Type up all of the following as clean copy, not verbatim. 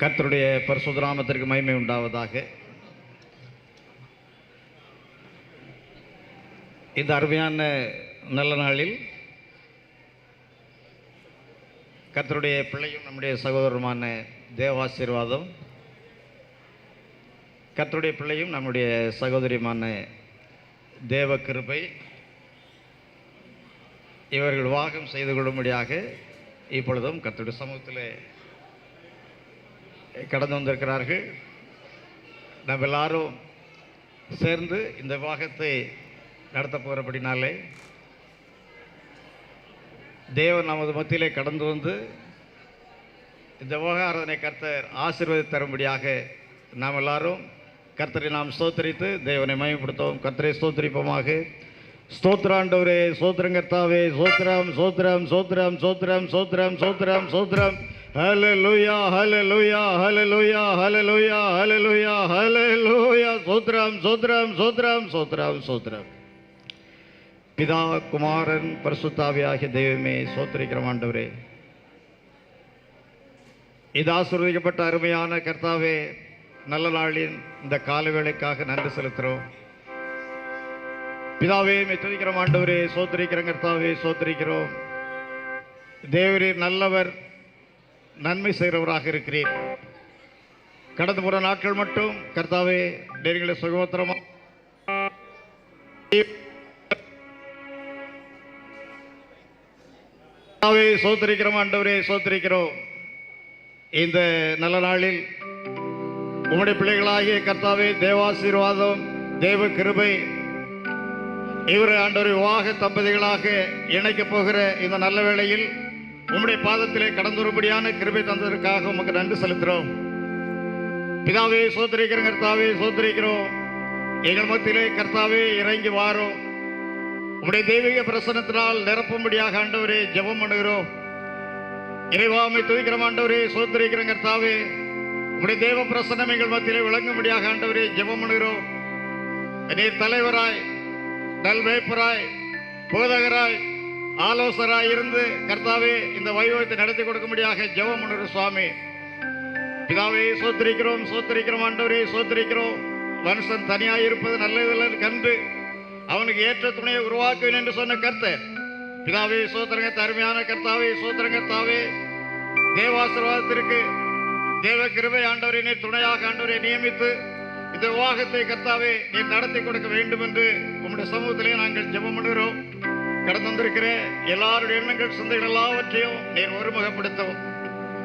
கர்த்தருடைய பரிசுத்த நாமத்திற்கு மகிமை உண்டாவதாக. இந்த அருமையான நல்ல நாளில் கர்த்தருடைய பிள்ளையும் நம்முடைய சகோதரருமான தேவாசீர்வாதம், கர்த்தருடைய பிள்ளையும் நம்முடைய சகோதரியுமான தேவ கிருபை இவர்கள் விவாகம் செய்து கொள்ளும்படியாக இப்பொழுதும் கர்த்தருடைய சமூகத்தில் கடந்து வந்திருக்கிறார்கள். நம்ம எல்லாரும் சேர்ந்து இந்த விவாகத்தை நடத்த போகிறபடினாலே தேவன் நமது மத்தியிலே கடந்து வந்து இந்த விவகாரத்தினை கர்த்தர் ஆசீர்வதித்து தரும்படியாக நாம் எல்லாரும் கர்த்தரை நாம் ஸ்தோத்திரித்து தேவனை மகிமைப்படுத்தவும். கர்த்தரை ஸ்தோத்திரிப்போமாக. ஸ்தோத்திராண்டவரே, சோத்திரம் கர்த்தாவே, சோத்திரம் சோத்திரம் சோத்திரம் சோத்திரம் சோத்திரம் சோத்திரம் சோத்திரம். ஹல்லேலூயா ஹல்லேலூயா ஹல்லேலூயா ஹல்லேலூயா ஹல்லேலூயா ஹல்லேலூயா. சோத்திரம் சோத்திரம் சோத்திரம் சோத்திரம் சோத்திரம். பிதா குமாரன் பரிசுத்தாவியாகிய தெய்வமே சோத்திரிக்கிறோம். ஆண்டவரே, இது ஆசீர்வதிக்கப்பட்ட அருமையான கர்த்தாவே, நல்ல நாளின் இந்த கால வேளைக்காக நன்றி செலுத்துகிறோம். பிதாவே துதிக்கிறோம். ஆண்டவரே சோத்திரிக்கிறோம். கர்த்தாவே சோத்திரிக்கிறோம். தேவரீர் நல்லவர், நன்மை செய்கிறவராக இருக்கிறீர். கடந்த போற நாட்கள் மட்டும் கர்த்தாவே நீர்களை சுகோத்திரமா சோத்திரிக்கிறோம். ஆண்டவரே சோத்திரிக்கிறோம். இந்த நல்ல நாளில் உம்முடைய பிள்ளைகளாகிய கர்த்தாவே தேவாசீர்வாதம், தேவ கிருபை இவரை ஆண்டவரை விவாக தம்பதிகளாக இணைக்கப் போகிற இந்த நல்ல வேளையில் உம்முடைய பாதத்திலே கடந்து வரும்படியான கிருபை தந்ததற்காக உமக்கு நன்றி செலுத்துகிறோம். பிதாவே சோத்திரிக்கிறோம். கர்த்தாவே சோத்திரிக்கிறோம். எங்கள் மத்தியிலே கர்த்தாவே இறங்கி வாரோம். உம்முடைய தெய்வீக பிரசன்னத்தினால் நிரப்பும்படியாக ஆண்டவரே ஜெபம் பண்ணுகிறோம். இறைவாமை துதிக்கிறோம். ஆண்டவரே சோத்திரிக்கிறோம். கர்த்தாவே உம்முடைய தேவ பிரசன்னம் எங்கள் மத்தியிலே விளங்கும்படியாக ஆண்டவரே ஜெபம் பண்ணுகிறோம். நீர் தலைவராய், நல்வேப்பராய், போதகராய், ஆலோசராய் இருந்து கர்த்தாவே இந்த வைபவத்தை நடத்தி கொடுக்கும்படியாக ஜெபம் பண்ணுகிறோம். சுவாமி பிதாவே சோத்திரிக்கிறோம். சோத்திரிக்கிறோம். ஆண்டவரே சோத்திரிக்கிறோம். மனுஷன் தனியாக இருப்பது நல்லதில்லை கண்டு அவனுக்கு ஏற்ற துணையை உருவாக்குவேன் என்று சொன்ன கர்த்தர் பிதாவே சோத்திரங்க. அருமையான கர்த்தாவே சோத்திரங்க. தாவே தேவாசீர்வாதத்திற்கு தேவ கிருபை ஆண்டவரை நீர் துணையாக ஆண்டவரை நியமித்து இந்த விவாகத்தை கர்த்தாவே நீர் நடத்தி கொடுக்க வேண்டும் என்று உம்முடைய சமூகத்திலே நாங்கள் ஜெபம் பண்ணுகிறோம். கடந்து வந்திருக்கிற எல்லாருடைய எண்ணங்கள், சிந்தைகள் எல்லாவற்றையும் நீர் ஒருமுகப்படுத்தவும்.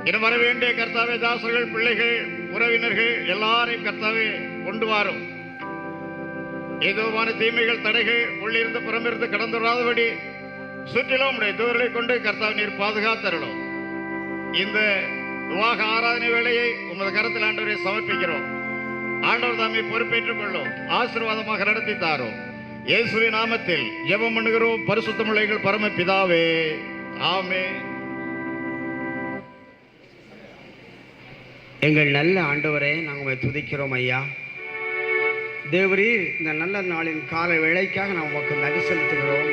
இன்னும் வர வேண்டிய கர்த்தாவே தாசர்கள், பிள்ளைகள், உறவினர்கள் எல்லாரையும் கர்த்தாவே கொண்டு வாரும். ஏதோவான தீமைகள், தடைகள் உள்ளிருந்து புறமிருந்து கடந்து வராதபடி சுற்றிலும் உடைய தூரலை கொண்டு கர்த்தாவை நீர் பாதுகாத்தரணும். இந்த விவாக ஆராதனை வேளையை உமது கரத்தில் ஆண்டவரை சமர்ப்பிக்கிறோம். ஆண்டவர் தாமே பொறுப்பேற்றுக் கொள்ளும். ஆசீர்வாதமாக நடத்தி தாரும். இயேசுவின் நாமத்தில் ஜெபம் பண்ணுகிறோம் பரிசுத்தமுள்ள எங்கள் பரம பிதாவே, ஆமென். எங்கள் நல்ல ஆண்டவரே, நாங்கள் உம்மை துதிக்கிறோம் ஐயா. தேவரீர் இந்த நல்ல நாளின் கால வேளைக்காக நாம் உமக்கு நன்றி செலுத்துகிறோம்.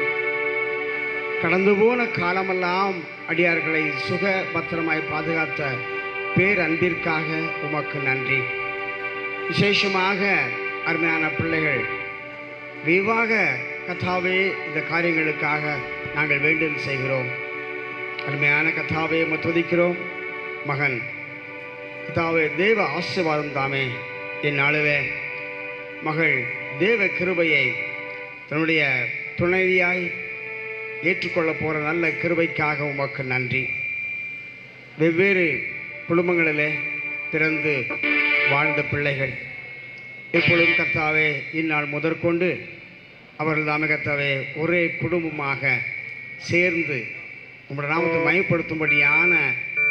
கடந்து போன காலமெல்லாம் அடியார்களை சுக பத்திரமாய் பாதுகாத்த பேரன்பிற்காக உமக்கு நன்றி. விசேஷமாக அருமையான பிள்ளைகள் விவாக கத்தாவே இந்த காரியங்களுக்காக நாங்கள் வேண்டுதல் செய்கிறோம். அருமையான கத்தாவே உம்மை துதிக்கிறோம். மகன் கத்தாவே தேவ ஆசீர்வாதம் தாமே என் ஆளுவே. மகள் தேவ கிருபையை தன்னுடைய துணைவியாய் ஏற்றுக்கொள்ள போகிற நல்ல கிருபைக்காக உமக்கு நன்றி. வெவ்வேறு குடும்பங்களிலே பிறந்து வாழ்ந்த பிள்ளைகள் இப்பொழுதும் கர்த்தாவே இந்நாள் முதற்கொண்டு அவர்கள் தாமே கர்த்தாவே ஒரே குடும்பமாக சேர்ந்து உங்களுடைய நாமத்தை மயப்படுத்தும்படியான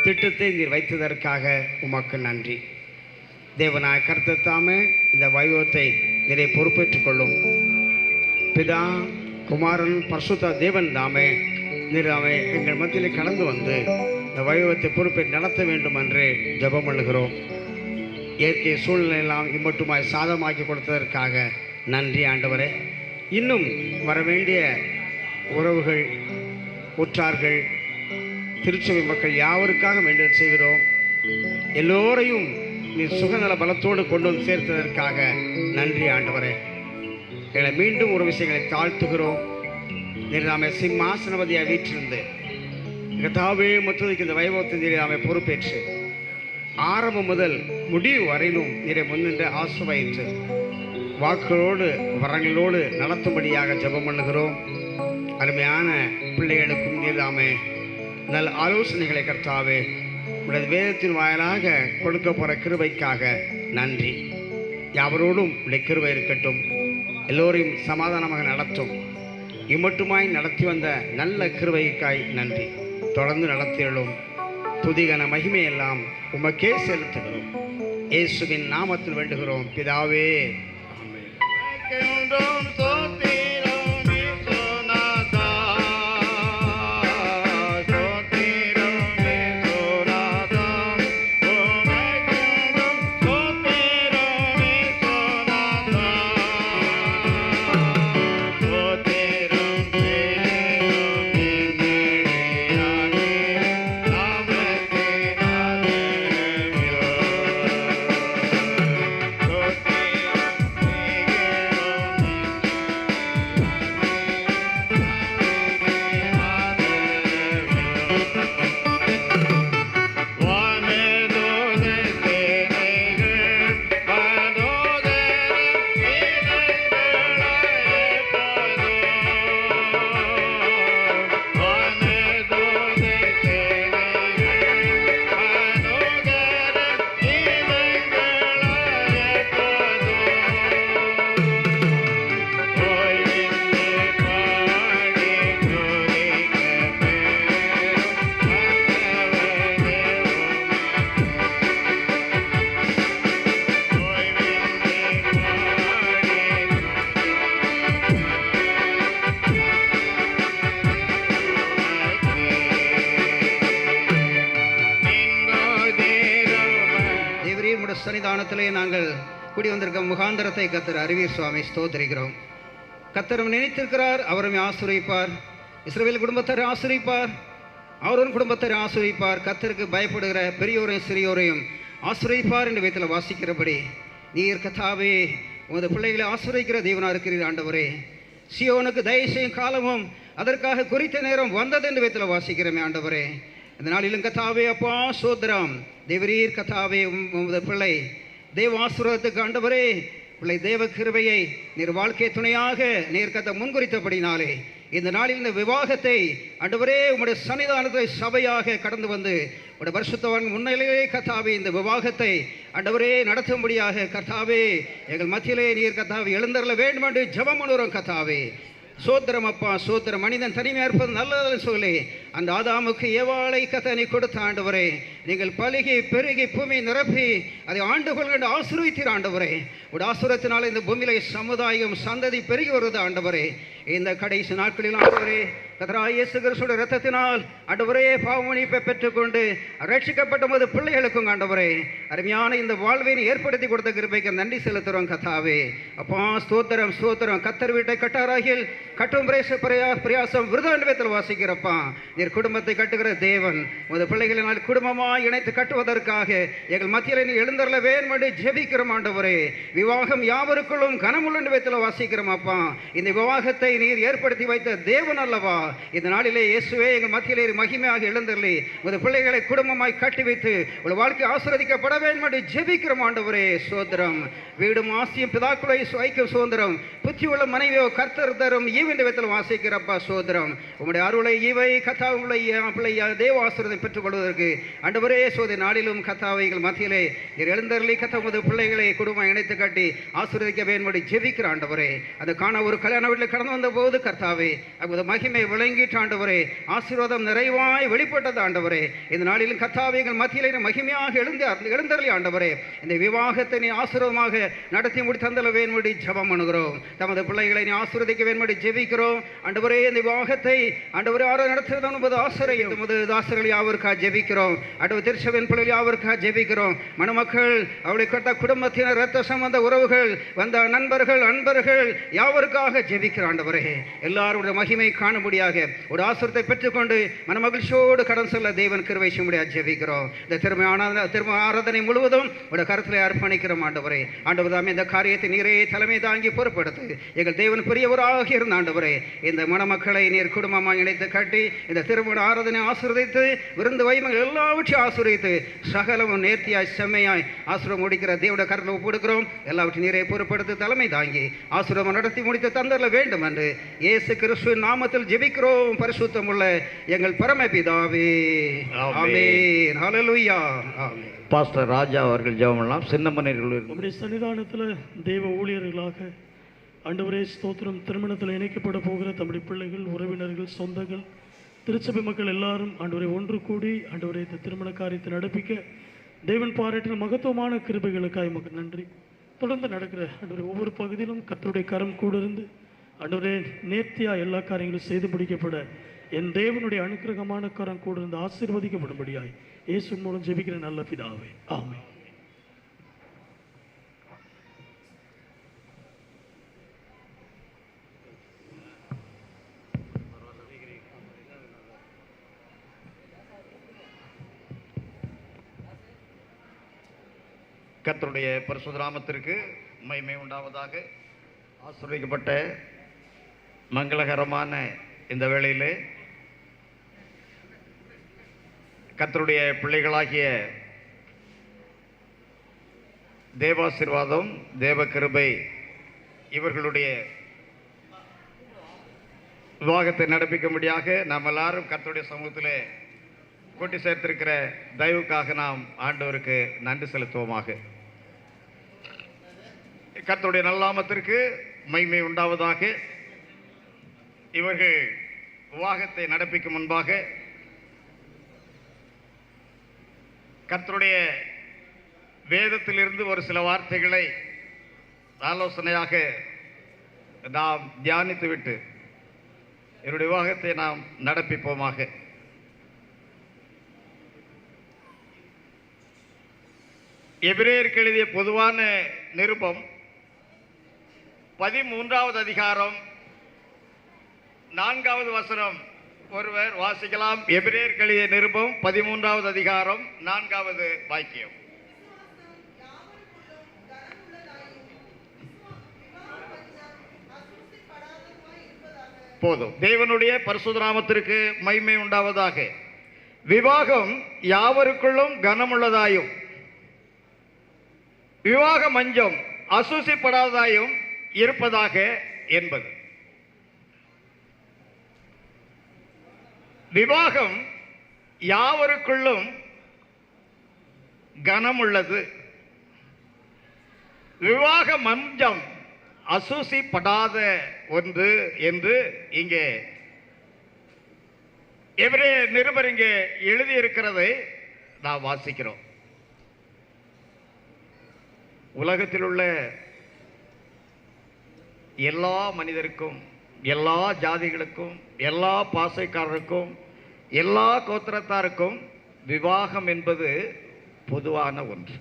திட்டத்தை நீர் வைத்ததற்காக உமக்கு நன்றி. தேவனாய கர்த்தர் தாமே இந்த வைபவத்தை நீரை பொறுப்பேற்றுக் கொள்ளும். பிதா குமாரன் பரிசுத்த தேவன் தாமே நீர் எங்கள் மத்தியிலே கடந்து வந்து இந்த வைபவத்தை பொறுப்பேற்று நடத்த வேண்டும் என்று ஜெபம் பண்ணுகிறோம். இயற்கை சூழ்நிலையெல்லாம் இம்மட்டுமாய் சாதமாக்கி கொடுத்ததற்காக நன்றி ஆண்டவரே. இன்னும் வரவேண்டிய உறவுகள், உற்றார்கள், திருச்சபை மக்கள் யாவருக்காக வேண்டுதல் செய்கிறோம். எல்லோரையும் நீ சுகநல பலத்தோடு கொண்டு வந்து சேர்த்ததற்காக நன்றி ஆண்டவரே. எங்களை மீண்டும் ஒரு விஷயங்களை தாழ்த்துகிறோம். நீர் நாம சிம்மாசனபதியாக வீற்றிருந்து கர்த்தாவே மற்றதுக்கு இந்த வைபவத்தை நீரை நாம பொறுப்பேற்று ஆரம்பம் முதல் முடிவு வரையிலும் நீரை முன்னின்று ஆசிர்வதித்து வாக்குகளோடு வரங்களோடு நடத்தும்படியாக ஜெபம் பண்ணுகிறோம். அருமையான பிள்ளைகளுக்கும் நீர் நாம நல்ல ஆலோசனைகளை கர்த்தாவே உடைய வேதத்தின் வாயிலாக கொடுக்க போகிற கிருபைக்காக நன்றி. யாவரோடும் உடைய கிருபை இருக்கட்டும். எல்லோரையும் சமாதானமாக நடத்தும். இம்மட்டுமாய் நடத்தி வந்த நல்ல கிருபைக்காய் நன்றி. தொடர்ந்து நடத்தியலும் துதிகன மகிமையெல்லாம் உமக்கே செலுத்துகிறோம். இயேசுவின் நாமத்தில் வேண்டுகிறோம் பிதாவே. சன்னிதானத்திலே நாங்கள் கூடி வந்திருக்க முகாந்தரத்தை கர்த்தர் அறிவீர் சுவாமி ஸ்தோத்திரிக்கிறோம். கர்த்தரும் நினைத்திருக்கிறார், அவரும் ஆசீர்வதிப்பார். இஸ்ரவேல் குடும்பத்தாரை ஆசீர்வதிப்பார், அவரும் குடும்பத்தாரை ஆசீர்வதிப்பார். கர்த்தருக்கு பயப்படுகிற பெரியோரையும் சிறியோரையும் ஆசீர்வதிப்பார் என்று வேதத்தில் வாசிக்கிறபடி நீர் கர்த்தாவே உமது பிள்ளைகளை ஆசீர்வதிக்கிற தேவனாக இருக்கிறீர் ஆண்டவரே. சியோனுக்கு தயவு செய்யும் காலமும் அதற்காக குறித்த நேரம் வந்தது என்று வேதத்தில் வாசிக்கிறோமே ஆண்டவரே. இந்த நாளிலும் கர்த்தாவே அப்பா சோதரம் தேவரீர் கர்த்தாவே உமது பிள்ளை தேவ ஆசீர்வாதத்துக்கு ஆண்டவரே பிள்ளை தேவ கிருபையை நீர் வாழ்க்கை துணையாக நீர் கர்த்தர் முன்குறித்தபடினாலே இந்த நாளில் இந்த விவாகத்தை ஆண்டவரே உம்முடைய சன்னிதானத்தை சபையாக கடந்து வந்து உடைய பரிசுத்தவான் முன்னிலையே கர்த்தாவே இந்த விவாகத்தை ஆண்டவரே நடத்தும்படியாக கர்த்தாவே எங்கள் மத்தியிலே நீர் கர்த்தாவே எழுந்தருள வேண்டும் என்று ஜெபம் பண்ணுகிறோம் கர்த்தாவே. சோத்திரம் அப்பா சோத்திரம். மனிதன் தனிமையாக இருப்பது நல்லதுன்னு சொல்லி அந்த ஆதாமுக்கு ஏவாளை கத்தனை கொடுத்த ஆண்டவரே, நீங்கள் பலுகி பெருகி பூமி நிரப்பி அதை ஆண்டுகொள் என்று ஆசீர்வதித்தீர் ஆண்டவரே. உடைய ஆசீர்வாதத்தினால இந்த பூமியிலே சமுதாயம் சந்ததி பெருகி வருது ஆண்டவரே. இந்த கடைசி நாட்களில் ஆண்டவரே கர்த்தராகிய இயேசு கிறிஸ்துவின் இரத்தத்தினால் ஆண்டவரே பாவமன்னிப்பை பெற்றுக்கொண்டு ரட்சிக்கப்பட்ட போது பிள்ளைகளுக்கும் ஆண்டவரே அருமையான இந்த வாழ்வை ஏற்படுத்தி கொடுத்த கிருபைக்கு நன்றி செலுத்துகிறோம் கர்த்தாவே. அப்பா ஸ்தோத்திரம் ஸ்தோத்திரம். கர்த்தர் வீட்டை கட்டாராகில் கட்டும் பிரயாசம் விருதாண்டத்தில் வாசிக்கிறப்பா. நீர் குடும்பத்தை கட்டுகிற தேவன் உமது பிள்ளைகளினால் குடும்பமாக இணைத்து கட்டுவதற்காக எங்கள் மத்தியில் நீ எழுந்தருள வேண்டும் என்று ஜெபிக்கிறோம் ஆண்டவரே. விவாகம் யாவருக்குள்ளும் கனமுள்ள விதத்தில் வாசிக்கிறோம் அப்பா. இந்த விவாகத்தை நீர் ஏற்படுத்தி வைத்த தேவன் அல்லவா. இந்த நாளிலே இயேசுவே எங்கள் மத்தியிலே மகிமையாக எழுந்தருளி உமது பிள்ளைகளை குடும்பமாய் கட்டி வைத்து ஒரு வாழ்க்கை ஆசீர்வதிக்கப்பட வேண்டும் என்று ஜெபிக்கிறோம் ஆண்டவரே. சோதரம் வீடும் ஆசியும் பிதாக்களை ஐக்கிய சுதந்திரம் புத்தி உள்ள மனைவியோ கர்த்தர் தரும் ஈவென்ற விதத்தில் வாசிக்கிறப்பா. சோதரம் உம்முடைய அருளை ஈவை கத்தாவுடைய பிள்ளையா தேவ ஆசீர்வாதம் பெற்றுக் கொள்வதற்கு ஆண்டவரே சோதனை நாளிலும் கத்தாவைகள் மத்தியிலே நீர் எழுந்தருளி கத்த உமது பிள்ளைகளை குடும்பம் இணைத்து கட்டி ஆசீர்வதிக்க வேண்டும் என்று ஜெபிக்கிற ஆண்டவரே. அது காண ஒரு கல்யாண வீட்டில் கடந்து வந்த போது கர்த்தாவே அது மகிமை விளங்கிட்டு ஆண்டவரே ஆசீர்வாதம் நிறைவாய் வெளிப்பட்டது ஆண்டவரே. இந்த நாளிலும் கர்த்தாவைகள் மத்தியிலே மகிமையாக எழுந்தருளி ஆண்டவரே இந்த விவாகத்தை நீ ஆசீர்வாதமாக நடத்தி முடி தந்தல வேண்டும் என்று ஜெபம் பண்ணுகிறோம். தமது பிள்ளைகளை நீ ஆசீர்வதிக்க வேண்டும்படி ஜெபிக்கிறோம். ஆண்டவரே, இந்த விவாகத்தை ஆண்டவரே ஆரோ நடத்துகிறதான உமது ஆசிரியம் உமது தாசர்கள் யாவருக்காக ஜெபிக்கிறோம். ஆண்டவர் திருச்சபையின் பிள்ளைகள் யாவருக்காக ஜெபிக்கிறோம். மணமக்கள் அவளை கட்ட குடும்பத்தினர் இரத்த சம்பந்த உறவுகள் வந்த நண்பர்கள் அன்பர்கள் யாவருக்காக ஜெபிக்கிறோம். ஆண்டவரே, எல்லாருடைய மகிமை காணும்படியாக ஒரு ஆசீர்வாதத்தை பெற்றுக்கொண்டு மனமகிழ்ச்சியோடு கடன் செல்ல தேவன் கிருபை செய்யும்படியாக ஜெபிக்கிறோம். இந்த திரும்ப ஆராதனை முழுவதும் உடைய கருத்தில் அர்ப்பணிக்கிறோம். ஆண்டவரே, ஆண்டவர் தாமே இந்த காரியத்தை நீரே தலைமை தாங்கி பொறுப்படுத்து எங்கள் தேவன் பெரியவராக இருந்த ஆண்டவரே, இந்த மணமக்களை நீர் குடும்பமாக இணைத்து கட்டி இந்த திருமண ஆராதனை ஆசீர்வதித்து விருந்து வைமங்கள் எல்லாவற்றையும் ஆசீர்வதித்து சகலமும் நேர்த்தியாய் செம்மையாய் ஆசீர்வாதம் முடிக்கிற தேவனுடைய கருத்தில் ஒப்புடுக்கிறோம். எல்லாவற்றையும் நீரை பொறுப்படுத்தி தலைமை தாங்கி ஆசீர்வாதம் நடத்தி முடித்து தந்தரல வேண்டும் என்று இயேசு கிறிஸ்துவின் நாமத்தில் ஜெபிக்கிறோம். பரிசுத்தம் உள்ள எங்கள் பரமபிதாவே, ஆமென். ஹல்லேலூயா. ஆமென். பாஸ்டர் ராஜா அவர்கள் ஜெபம் பண்ணலாம். சின்னமனையில் நம்முடைய சன்னிதானத்தில் தெய்வ ஊழியர்களாக ஆண்டவரே ஸ்தோத்திரம், திருமணத்தில் இணைக்கப்பட போகிற தம்முடைய பிள்ளைகள், உறவினர்கள், சொந்தங்கள், திருச்சபை மக்கள் எல்லாரும் ஆண்டவரை ஒன்று கூடி ஆண்டவரை இந்த திருமண காரியத்தை நடப்பிக்க தேவன் பாராட்டின மகத்துவமான கிருபைகளுக்காக எமக்கு நன்றி. தொடர்ந்து நடக்கிற ஆண்டவரை ஒவ்வொரு பகுதியிலும் கர்த்தருடைய கரம் கூட இருந்து ஆண்டவரே நேர்த்தியாக எல்லா காரியங்களும் செய்து முடிக்கப்பட என் தேவனுடைய அனுக்கிரகமான கரம் கூட இருந்து ஆசீர்வதிக்கப்படும்படியாய் இயேசு மூலம் ஜெபிக்கிற நல்ல பிதாவே, ஆமென். கர்த்தருடைய பரிசுத்த நாமத்திற்கு மகிமை உண்டாவதாக. ஆசீர்வதிக்கப்பட்ட மங்களகரமான இந்த வேளையிலே கர்த்தருடைய பிள்ளைகளாகிய தேவாசீர்வாதம், தேவ கிருபை இவர்களுடைய விவாகத்தை நடப்பிக்கும்படியாக நாம் எல்லாரும் கர்த்தருடைய சமூகத்திலே கூட்டி சேர்த்திருக்கிற தயவுக்காக நாம் ஆண்டவருக்கு நன்றி செலுத்துவோமாக. கர்த்தருடைய நல்லாமத்திற்கு மகிமை உண்டாவதாக. இவர்கள் விவாகத்தை நடப்பிக்கும் முன்பாக கர்த்தருடைய வேதத்திலிருந்து ஒரு சில வார்த்தைகளை ஆலோசனையாக நாம் தியானித்துவிட்டு என்னுடைய விவாகத்தை நாம் நடப்பிப்போமாக. எபிரேயருக்கு எழுதிய பொதுவான நிருபம் 13வது அதிகாரம் 4வது வசனம் ஒருவர் வாசிக்கலாம். எபிரேயருக்கு எழுதிய நிருபம் 13வது அதிகாரம் 4வது வாக்கியம். போதும். தேவனுடைய பரிசுத்த நாமத்திற்கு மகிமை உண்டாவதாக. விவாகம் யாவருக்குள்ளும் கனமுள்ளதாயும் விவாக மஞ்சம் அசூசிப்படாததாயும் இருப்பதாக என்பது. விவாகம் யாவருக்குள்ளும் கனமுள்ளது, விவாக மஞ்சம் அசூசிப்படாத ஒன்று என்று இங்கே எபிரேய நிருபர் இங்கே எழுதியிருக்கிறதை நாம் வாசிக்கிறோம். உலகத்தில் உள்ள எல்லா மனிதருக்கும், எல்லா ஜாதிகளுக்கும், எல்லா பாசைக்காரருக்கும், எல்லா கோத்திரத்தாருக்கும் விவாகம் என்பது பொதுவான ஒன்று.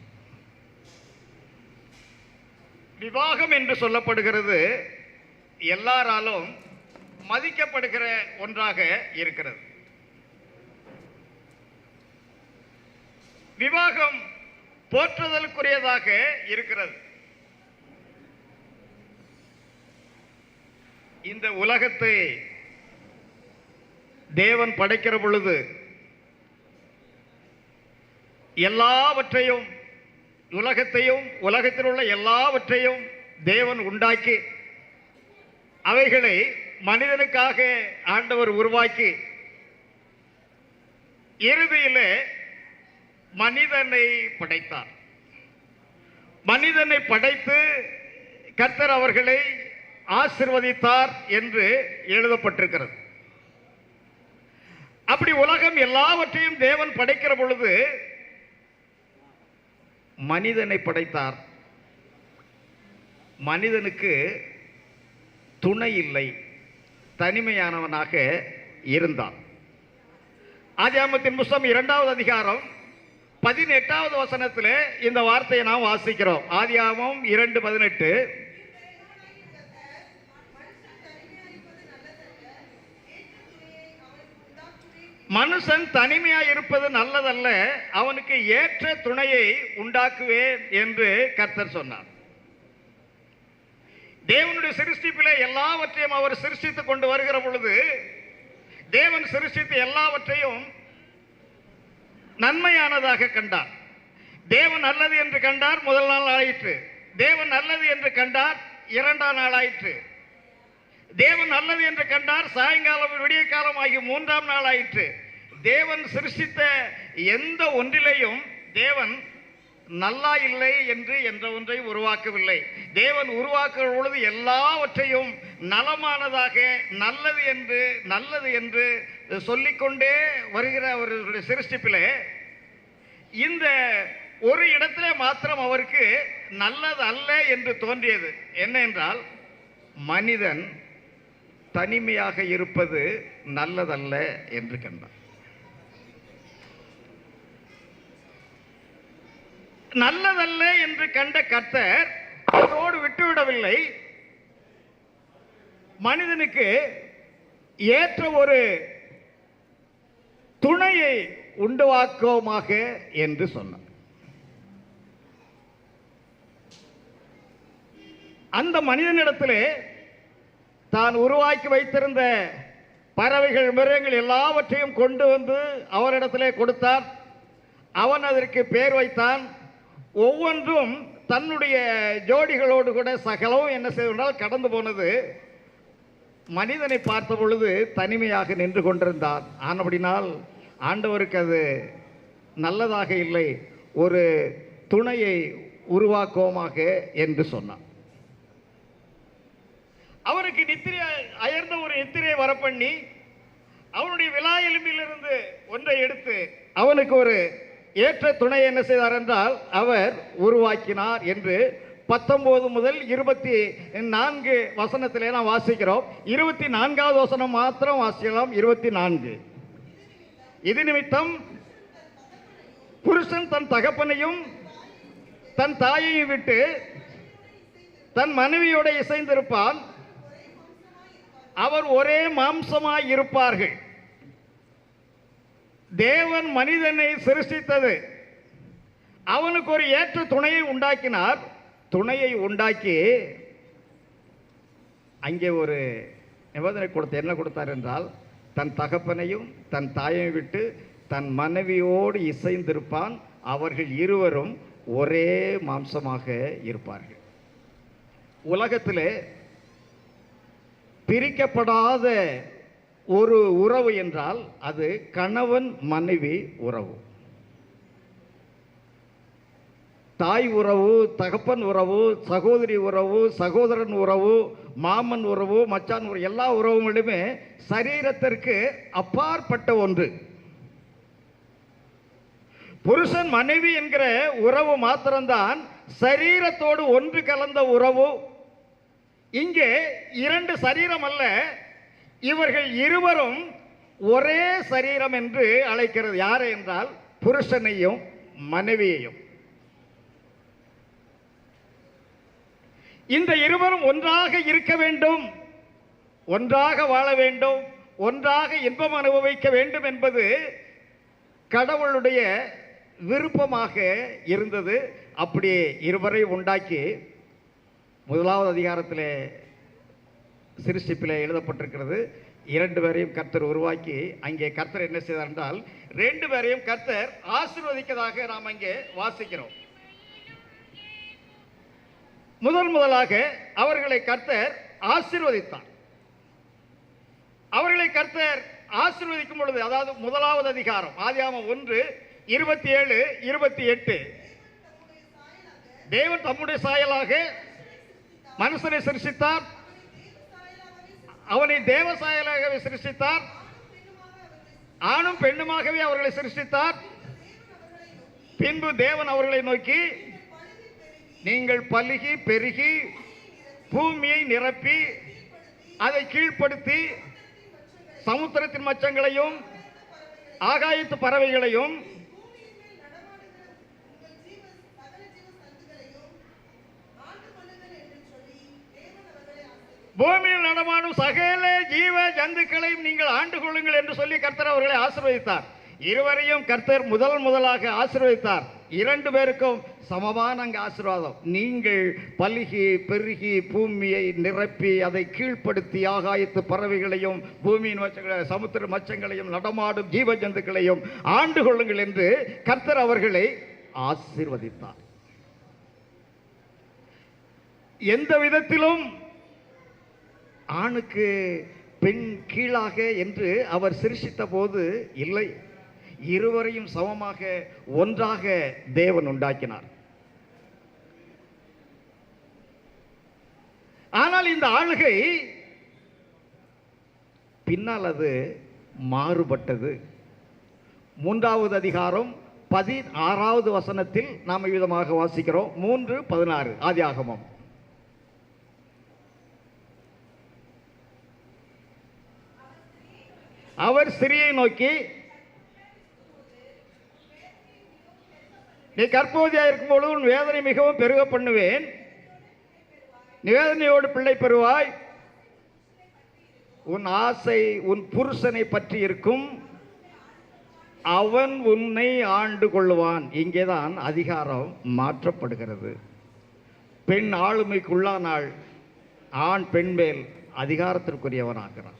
விவாகம் என்று சொல்லப்படுகிறது எல்லாராலும் மதிக்கப்படுகிற ஒன்றாக இருக்கிறது. விவாகம் போற்றுதலுக்குரியதாக இருக்கிறது. இந்த உலகத்தை தேவன் படைக்கிற பொழுது எல்லாவற்றையும், உலகத்தையும் உலகத்தில் உள்ள எல்லாவற்றையும் தேவன் உண்டாக்கி அவைகளை மனிதனுக்காக ஆண்டவர் உருவாக்கி இறுதியிலே மனிதனை படைத்தார். மனிதனை படைத்து கர்த்தர் அவர்களை ஆசீர்வதித்தார் என்று எழுதப்பட்டிருக்கிறது. அப்படி உலகம் எல்லாவற்றையும் தேவன் படைக்கிற பொழுது மனிதனை படைத்தார். மனிதனுக்கு துணை இல்லை, தனிமையானவனாக இருந்தான். ஆதியாகமத்தின் புஸ்தகம் 2வது அதிகாரம் 18வது வசனத்திலே இந்த வார்த்தையை நாம் வாசிக்கிறோம். ஆதியாகமம் 2:18. மனுஷன் தனிமையாய் இருப்பது நல்லதல்ல, அவனுக்கு ஏற்ற துணையை உண்டாக்குவேன் என்று கர்த்தர் சொன்னார். தேவனுடைய சிருஷ்டிப்பிலே எல்லாவற்றையும் அவர் சிருஷ்டித்துக் கொண்டு வருகிற பொழுது, தேவன் சிருஷ்டித்த எல்லாவற்றையும் நன்மையானதாக கண்டார். தேவன் நல்லது என்று கண்டார், முதல் நாள் ஆயிற்று. தேவன் நல்லது என்று கண்டார், 2ஆம் நாள் ஆயிற்று. தேவன் நல்லது என்று கண்டார், சாயங்காலம் விடிய காலம் ஆகி 3ஆம் நாள் ஆயிற்று. தேவன் சிருஷ்டித்த எந்த ஒன்றிலையும் தேவன் நல்லா இல்லை என்று என்ற ஒன்றை உருவாக்கவில்லை. தேவன் உருவாக்குற பொழுது எல்லாவற்றையும் நலமானதாக நல்லது என்று சொல்லிக்கொண்டே வருகிற அவருடைய சிருஷ்டிப்பிலே இந்த ஒரு இடத்திலே மாத்திரம் அவருக்கு நல்லது அல்ல என்று தோன்றியது. என்ன என்றால், மனிதன் தனிமையாக இருப்பது நல்லதல்ல என்று கண்டார். நல்லதல்ல என்று கண்ட கர்த்தர் அதோடு விட்டுவிடவில்லை. மனிதனுக்கு ஏற்ற ஒரு துணையை உண்டாக்குவோமாக என்று சொன்னார். அந்த மனிதனிடத்திலே தான் உருவாக்கி வைத்திருந்த பறவைகள், மிருகங்கள் எல்லாவற்றையும் கொண்டு வந்து அவரிடத்திலே கொடுத்தார். அவன் அதற்கு பெயர் வைத்தான். ஒவ்வொன்றும் தன்னுடைய ஜோடிகளோடு கூட சகலவும் என்ன செய்தால் கடந்து போனது. மனிதனை பார்த்த பொழுது தனிமையாக நின்று கொண்டிருந்தார். ஆனபடினால் ஆண்டவருக்கு அது நல்லதாக இல்லை, ஒரு துணையை உருவாக்குவோமாக என்று சொன்னார். அவருக்கு அயர்ந்த ஒரு நித்திரை வரப்பண்ணி அவனுடைய விலா எலும்பிலிருந்து ஒன்றை எடுத்து அவனுக்கு ஒரு ஏற்ற துணை என்ன செய்தார் என்றால் அவர் உருவாக்கினார் என்று 19 முதல் 24 வசனத்திலே நாம் வாசிக்கிறோம். 24வது வசனம் மாத்திரம் வாசிக்கலாம். 24. இது நிமித்தம் புருஷன் தன் தகப்பனையும் தன் தாயையும் விட்டு தன் மனைவியோட இசைந்திருப்பான், அவர் ஒரே மாம்சமாய் இருப்பார்கள். தேவன் மனிதனை சிருஷ்டித்தது, அவனுக்கு ஒரு ஏற்ற துணையை உண்டாக்கினார். துணையை உண்டாக்கி அங்கே ஒரு நிபந்தனை கொடுத்து என்ன கொடுத்தார் என்றால், தன் தகப்பனையும் தன் தாயையும் விட்டு தன் மனைவியோடு இசைந்திருப்பான், அவர்கள் இருவரும் ஒரே மாம்சமாக இருப்பார்கள். உலகத்திலே பிரிக்கப்படாத ஒரு உறவு என்றால் அது கணவன் மனைவி உறவு. தாய் உறவு, தகப்பன் உறவு, சகோதரி உறவு, சகோதரன் உறவு, மாமன் உறவு, மச்சான் உறவு, எல்லா உறவுகளுமே சரீரத்திற்கு அப்பாற்பட்ட ஒன்று. புருஷன் மனைவி என்கிற உறவு மாத்திரம்தான் சரீரத்தோடு ஒன்று கலந்த உறவு. இங்கே 2 சரீரம் அல்ல, இவர்கள் இருவரும் ஒரே சரீரம் என்று அழைக்கிறது. யாரை என்றால் புருஷனையும் மனைவியையும். இந்த இருவரும் ஒன்றாக இருக்க வேண்டும், ஒன்றாக வாழ வேண்டும், ஒன்றாக இன்பம் அனுபவிக்க வேண்டும் என்பது கடவுளுடைய விருப்பமாக இருந்தது. அப்படி இருவரை உண்டாக்கி 1வது அதிகாரத்தில் சிருஷ்டிப்பில் எழுதப்பட்டிருக்கிறது. 2 பேரையும் கர்த்தர் உருவாக்கி அங்கே கர்த்தர் என்ன செய்தார் என்றால் 2 பேரையும் கர்த்தர் ஆசீர்வதிக்கதாக நாம் அங்கே வாசிக்கிறோம். முதலாக அவர்களை கர்த்தர் ஆசீர்வதித்தார். அவர்களை கர்த்தர் ஆசீர்வதிக்கும் பொழுது, அதாவது 1வது அதிகாரம் ஆதியாகமம் 1:27, 28, தேவன் தம்முடைய சாயலாக மனுஷனை சிருஷ்டித்தார், அவனை தேவ சாயலாகவே சிருஷ்டித்தார், ஆணும் பெண்ணுமாகவே அவர்களை சிருஷ்டித்தார். பின்பு தேவன் அவர்களை நோக்கி, நீங்கள் பலுகி பெருகி பூமியை நிரப்பி அதை கீழ்ப்படுத்தி சமுத்திரத்தின் மச்சங்களையும் ஆகாயத்து பறவைகளையும் பூமியில் நடமாடும் சகல ஜீவ ஜந்துக்களையும் நீங்கள் ஆண்டு கொள்ளுங்கள் என்று சொல்லி கர்த்தர் அவர்களை ஆசீர்வதித்தார். இருவரையும் கர்த்தர் முதலாக ஆசீர்வதித்தார். 2 பேருக்கும் சமமான அங்கு ஆசீர்வாதம். நீங்கள் பலுகி பெருகி பூமியை நிரப்பி அதை கீழ்ப்படுத்தி ஆகாயத்து பறவைகளையும் பூமியின் சமுத்திர மச்சங்களையும் நடமாடும் ஜீவ ஜந்துக்களையும் ஆண்டு கொள்ளுங்கள் என்று கர்த்தர் அவர்களை ஆசீர்வதித்தார். எந்த விதத்திலும் ஆணுக்கு பெண் கீழாக என்று அவர் சிருஷ்டித்த போது இல்லை, இருவரையும் சமமாக ஒன்றாக தேவன் உண்டாக்கினார். ஆனால் இந்த ஆளுகை பின்னால் அது மாறுபட்டது. 3வது அதிகாரம் 16வது வசனத்தில் நாம் விதமாக வாசிக்கிறோம். 3:16 ஆதியாகமம். அவர் ஸ்திரியை நோக்கி, நீ கர்ப்பவதியாக இருக்கும்போது உன் வேதனை மிகவும் பெருக பண்ணுவேன், நீ வேதனையோடு பிள்ளை பெறுவாய், உன் ஆசை உன் புருஷனை பற்றி இருக்கும், அவன் உன்னை ஆண்டு கொள்ளுவான். இங்கேதான் அதிகாரம் மாற்றப்படுகிறது. பெண் ஆளுமைக்குள்ளானால் ஆண் பெண் மேல் அதிகாரத்திற்குரியவனாகிறான்.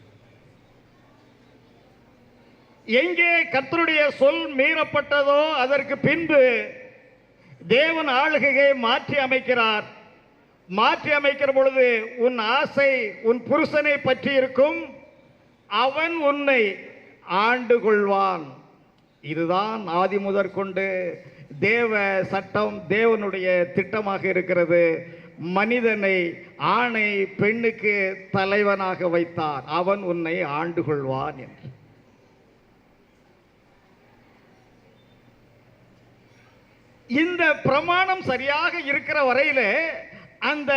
எங்கே கர்த்தருடைய சொல் மீறப்பட்டதோ அதற்கு பின்பு தேவன் ஆளுகையை மாற்றி அமைக்கிறார். மாற்றி அமைக்கிற பொழுது உன் ஆசை உன் புருஷனை பற்றி இருக்கும், அவன் உன்னை ஆண்டு கொள்வான். இதுதான் ஆதி முதற்கொண்டு தேவ சட்டம், தேவனுடைய திட்டமாக இருக்கிறது. மனிதனை ஆணை பெண்ணுக்கு தலைவனாக வைத்தார். அவன் உன்னை ஆண்டு கொள்வான் என்று. இந்த பிரமாணம் சரியாக இருக்கிற வரையிலே அந்த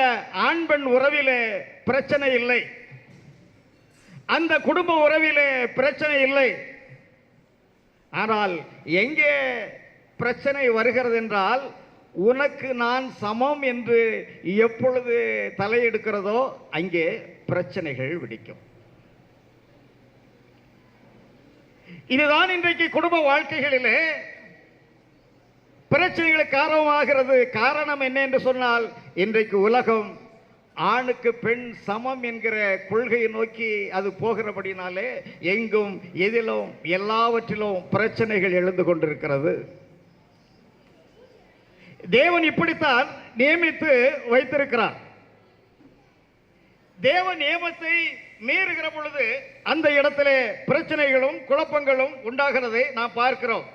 ஆண் பெண் உறவிலே பிரச்சனை இல்லை, அந்த குடும்ப உறவிலே பிரச்சனை இல்லை. ஆனால் எங்கே பிரச்சனை வருகிறது என்றால், உனக்கு நான் சமம் என்று எப்பொழுது தலையெடுக்கிறதோ அங்கே பிரச்சனைகள் வெடிக்கும். இதுதான் இன்றைக்கு குடும்ப வாழ்க்கைகளிலே பிரச்சனைகளுக்கு காரணமாகிறது. காரணம் என்ன என்று சொன்னால், இன்றைக்கு உலகம் ஆணுக்கு பெண் சமம் என்கிற கொள்கையை நோக்கி அது போகிறபடினாலே எங்கும் எதிலும் எல்லாவற்றிலும் பிரச்சனைகள் எழுந்து கொண்டிருக்கிறது. தேவன் இப்படித்தான் நியமித்து வைத்திருக்கிறார். தேவ நியமத்தை மீறுகிற பொழுது அந்த இடத்திலே பிரச்சனைகளும் குழப்பங்களும் உண்டாகிறதை நாம் பார்க்கிறோம்.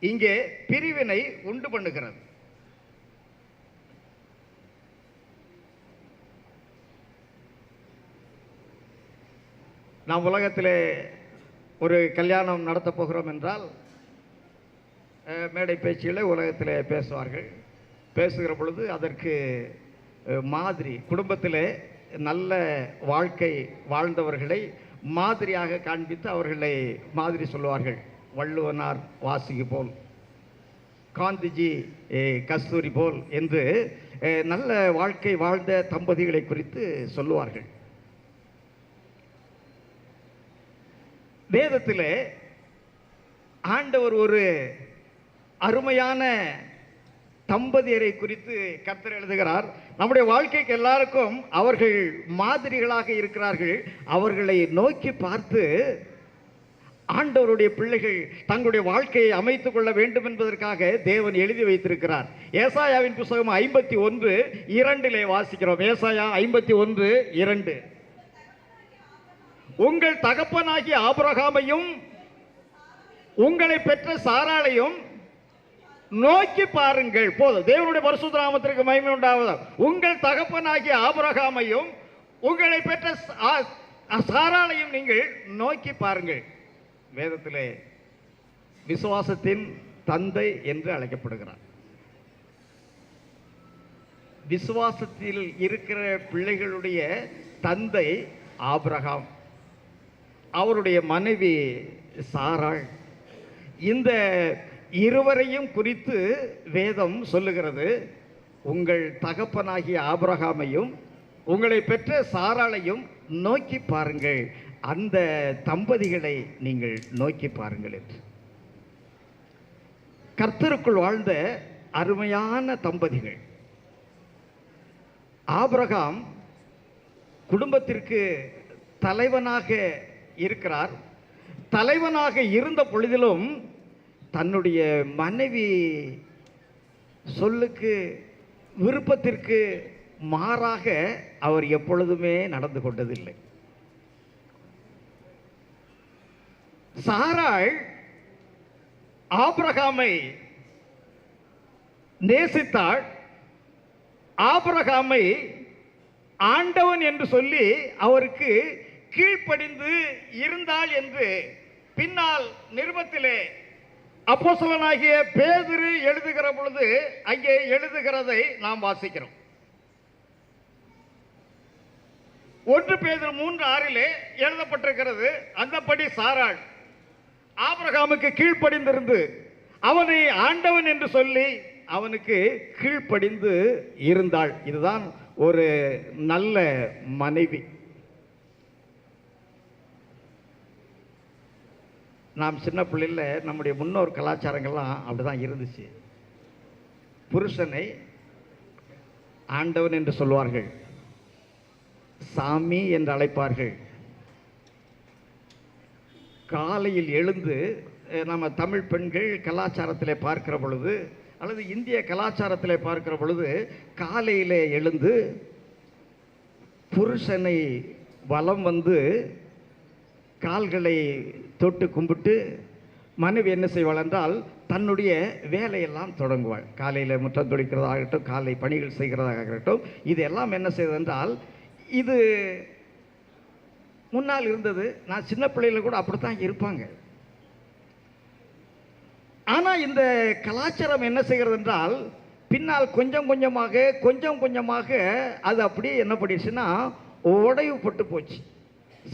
இங்கே பிரிவினை உண்டு பண்ணுகிறது. நாம் உலகத்திலே ஒரு கல்யாணம் நடத்த போகிறோம் என்றால் மேடை பேச்சில் உலகத்திலே பேசுவார்கள். பேசுகிற பொழுது அதற்கு மாதிரி குடும்பத்திலே நல்ல வாழ்க்கை வாழ்ந்தவர்களை மாதிரியாக காண்பித்து அவர்களை மாதிரி சொல்லுவார்கள். வள்ளுவனார் வாசிக்கு போல், காந்திஜி கஸ்தூரி போல் என்று நல்ல வாழ்க்கை வாழ்ந்த தம்பதிகளை குறித்து சொல்லுவார்கள். வேதத்திலே ஆண்டவர் ஒரு அருமையான தம்பதியரை குறித்து கர்த்தர் எழுதுகிறார். நம்முடைய வாழ்க்கைக்கு எல்லாருக்கும் அவர்கள் மாதிரிகளாக இருக்கிறார்கள். அவர்களை நோக்கி பார்த்து ஆண்டவருடைய பிள்ளைகள் தங்களுடைய வாழ்க்கையை அமைத்துக் கொள்ள வேண்டும் என்பதற்காக தேவன் எழுதி வைத்திருக்கிறார். ஏசாயாவின் புத்தகம் 51:2 வாசிக்கிறோம். ஏசாயா 51:2, உங்கள் தகப்பனாகிய ஆபிரகாமையும் உங்களை பெற்ற சாராளையும் நோக்கி பாருங்கள். போதும், தேவனுடைய பரிசுத்த நாமத்திற்கு மகிமை உண்டாவதாக. உங்கள் தகப்பனாகிய ஆபிரகாமையும் உங்களை பெற்ற சாராளையும் நீங்கள் நோக்கி பாருங்கள். வேதத்திலே விசுவாசத்தின் தந்தை என்று அழைக்கப்படுகிறார். விசுவாசத்தில் இருக்கிற பிள்ளைகளுடைய தந்தை ஆபிரகாம், அவருடைய மனைவி சாராள், இந்த இருவரையும் குறித்து வேதம் சொல்லுகிறது. உங்கள் தகப்பனாகிய ஆபிரகாமையும் உங்களை பெற்ற சாராளையும் நோக்கி பாருங்கள், அந்த தம்பதிகளை நீங்கள் நோக்கி பாருங்கள் என்று. கர்த்தருக்குள் வாழ்ந்த அருமையான தம்பதிகள். ஆபிரகாம் குடும்பத்திற்கு தலைவனாக இருக்கிறார். தலைவனாக இருந்த பொழுதிலும் தன்னுடைய மனைவி சொல்லுக்கு விருப்பத்திற்கு மாறாக அவர் எப்பொழுதுமே நடந்து கொண்டதில்லை. சாராள் ஆபிரகாமை நேசித்தாள். ஆபிரகாமை ஆண்டவன் என்று சொல்லி அவருக்கு கீழ்ப்படிந்து இருந்தாள் என்று பின்னால் நிருபத்திலே அப்போஸ்தலனாகிய பேதுரு எழுதுகிற பொழுது அங்கே எழுதுகிறதை நாம் வாசிக்கிறோம். 1 பேதுரு 3:6 எழுதப்பட்டிருக்கிறது. அந்தபடி சாராள் ஆபிரகாமுக்கு கீழ்ப்படிந்திருந்து அவனை ஆண்டவன் என்று சொல்லி அவனுக்கு கீழ்ப்படிந்து இருந்தாள். இதுதான் ஒரு நல்ல மனைவி. நாம் சின்ன பிள்ளையில் நம்முடைய முன்னோர் கலாச்சாரங்கள்லாம் அப்படிதான் இருந்துச்சு. புருஷனை ஆண்டவன் என்று சொல்வார்கள், சாமி என்று அழைப்பார்கள். காலையில் எழுந்து நம்ம தமிழ் பெண்கள் கலாச்சாரத்தில் பார்க்கிற பொழுது அல்லது இந்திய கலாச்சாரத்தில் பார்க்கிற பொழுது காலையில் எழுந்து புருஷனை வலம் வந்து கால்களை தொட்டு கும்பிட்டு மனைவி என்ன செய்வாள் என்றால் தன்னுடைய வேலையெல்லாம் தொடங்குவாள். காலையில் முற்றம் தொழிக்கிறதாகட்டும், காலை பணிகள் செய்கிறதாகட்டும், இதெல்லாம் என்ன செய்வது என்றால் இது முன்னால் இருந்தது. நான் சின்ன பிள்ளைகள் கூட அப்படித்தான் இருப்பாங்க. ஆனால் இந்த கலாச்சாரம் என்ன செய்கிறது என்றால் பின்னால் கொஞ்சம் கொஞ்சமாக அது அப்படியே என்ன பண்ணிடுச்சுன்னா உடைவுபட்டு போச்சு.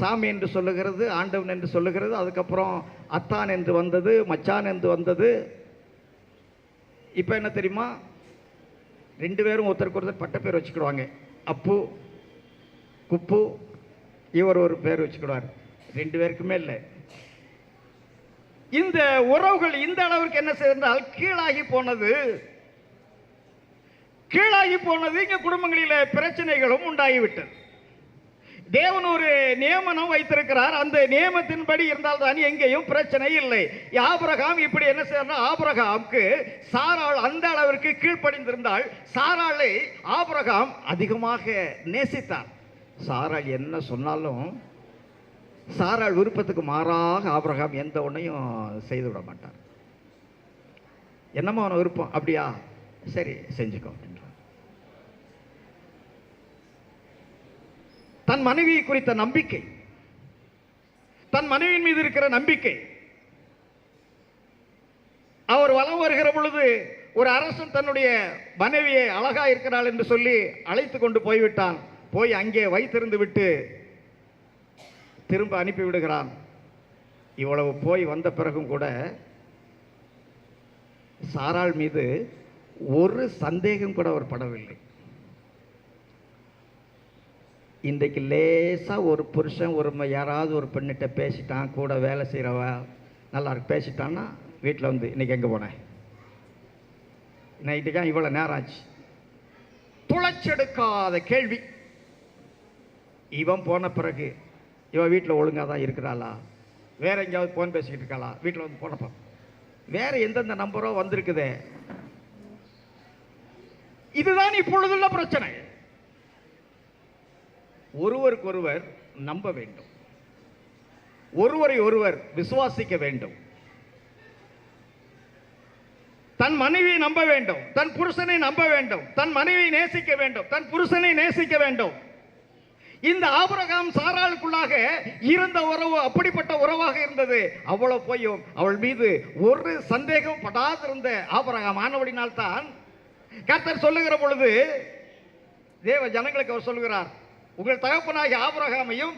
சாமி என்று சொல்லுகிறது, ஆண்டவன் என்று சொல்லுகிறது, அதுக்கப்புறம் அத்தான் என்று வந்தது, மச்சான் என்று வந்தது. இப்போ என்ன தெரியுமா, 2 பேரும் ஒருத்தருக்கு ஒருத்தர் பட்ட பேர் வச்சுக்கிடுவாங்க. அப்பு, குப்பு, இவர் ஒரு பேர் வச்சுக்கிடுவார். 2 பேருக்குமே இல்லை. இந்த உறவுகள் இந்த அளவிற்கு என்ன செய்தால் கீழாகி போனது. இங்க குடும்பங்களில் பிரச்சனைகளும் உண்டாகிவிட்டது. தேவன் ஒரு நியமனம் வைத்திருக்கிறார். அந்த நியமத்தின்படி இருந்தால் தான் எங்கேயும் பிரச்சனை இல்லை. ஆபிரகாம் இப்படி என்ன செய்யறார், ஆபிரகாமுக்கு சாராள் அந்த அளவிற்கு கீழ்ப்படிந்திருந்தால் சாராளை ஆபிரகாம் அதிகமாக நேசித்தார். சாராள் என்ன சொன்னாலும் சாராள் விருப்பத்துக்கு மாறாக ஆபிரகாம் எந்த ஒன்றையும் செய்து விட மாட்டார். என்னமோ அவன விருப்பம், அப்படியா, சரி செஞ்சுக்கோ அப்படின்றார். தன் மனைவி குறித்த நம்பிக்கை, தன் மனைவியின் மீது இருக்கிற நம்பிக்கை. அவர் வலம் வருகிற பொழுது ஒரு அரசன் தன்னுடைய மனைவியை அழகா இருக்கிறாள் என்று சொல்லி அழைத்து கொண்டு போய்விட்டான். போய் அங்கே வைத்திருந்து விட்டு திரும்ப அனுப்பி விடுகிறான். இவ்வளவு போய் வந்த பிறகும் கூட சாராள் மீது ஒரு சந்தேகம் கூட அவர் படவில்லை. இன்றைக்கு லேசாக ஒரு புருஷன் யாராவது ஒரு பெண்ணிட்ட பேசிட்டான், கூட வேலை செய்கிறவ நல்லா இருக்கு பேசிட்டான்னா வீட்டில் வந்து இன்னைக்கு எங்கே போனேன், நைட்டுக்கா இவ்வளோ நேரம் ஆச்சு, துளைச்செடுக்காத கேள்வி. இவன் போன பிறகு இவன் வீட்டில் ஒழுங்காக தான் இருக்கிறாளா, வேற எங்கேயாவது ஃபோன் பேசிக்கிட்டு இருக்காளா, வீட்டில் வந்து போனப்போ வேற எந்தெந்த நம்பரோ வந்திருக்குதே. இதுதான் இப்பொழுதுள்ள பிரச்சனை. ஒருவருக்கொருவர் நம்ப வேண்டும், ஒருவரை ஒருவர் விசுவாசிக்க வேண்டும், தன் மனைவியை நம்ப வேண்டும், தன் புருஷனை நம்ப வேண்டும், தன் மனைவியை நேசிக்க வேண்டும், தன் புருஷனை நேசிக்க வேண்டும். இந்த ஆபிரகாம் சாராளுக்குள்ளாக இருந்த உறவு அப்படிப்பட்ட உறவாக இருந்தது. அவ்வளவு போயும் அவள் மீது ஒரு சந்தேகம் படாதிருந்த ஆபிரகாம் ஆனபடினால்தான் கர்த்தர் சொல்லுகிற பொழுது தேவ ஜனங்களுக்கு அவர் சொல்லுகிறார், உங்கள் தகப்பனாகிய ஆபிரகாமையும்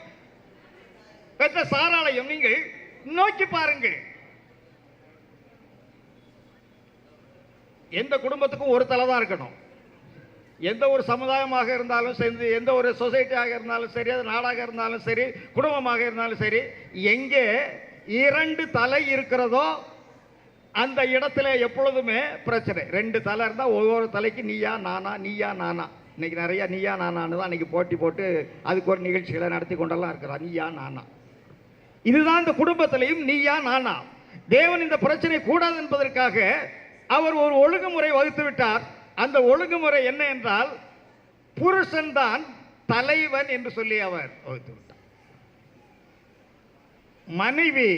பெற்ற சாராளையும் நீங்கள் நோக்கி பாருங்கள். எந்த குடும்பத்துக்கும் ஒரு தலை தான் இருக்கணும். எந்த ஒரு சமுதாயமாக இருந்தாலும் சரி, எந்த ஒரு சொசைட்டியாக இருந்தாலும் சரி, அது நாடாக இருந்தாலும் சரி, குடும்பமாக இருந்தாலும் சரி, எங்கே 2 தலை இருக்கிறதோ அந்த இடத்துல எப்பொழுதுமே பிரச்சனை. 2 தலை இருந்தால் ஒவ்வொரு தலைக்கு நீயா நானா நீயா நானா. இன்னைக்கு நிறைய நீயா நானான்னு தான் இன்னைக்கு போட்டி போட்டு அதுக்கு ஒரு நிகழ்ச்சிகளை நடத்தி கொண்டெல்லாம் இருக்கிறார். நீயா நானா, இதுதான் இந்த குடும்பத்திலையும் நீயா நானா. தேவன் இந்த பிரச்சனை கூடாது என்பதற்காக அவர் ஒரு ஒழுங்குமுறை வகுத்து விட்டார். அந்த ஒழுங்குமுறை என்ன என்றால், புருஷன் தான் தலைவன் என்று சொல்லி அவர் வகுத்து விட்டார். மனைவி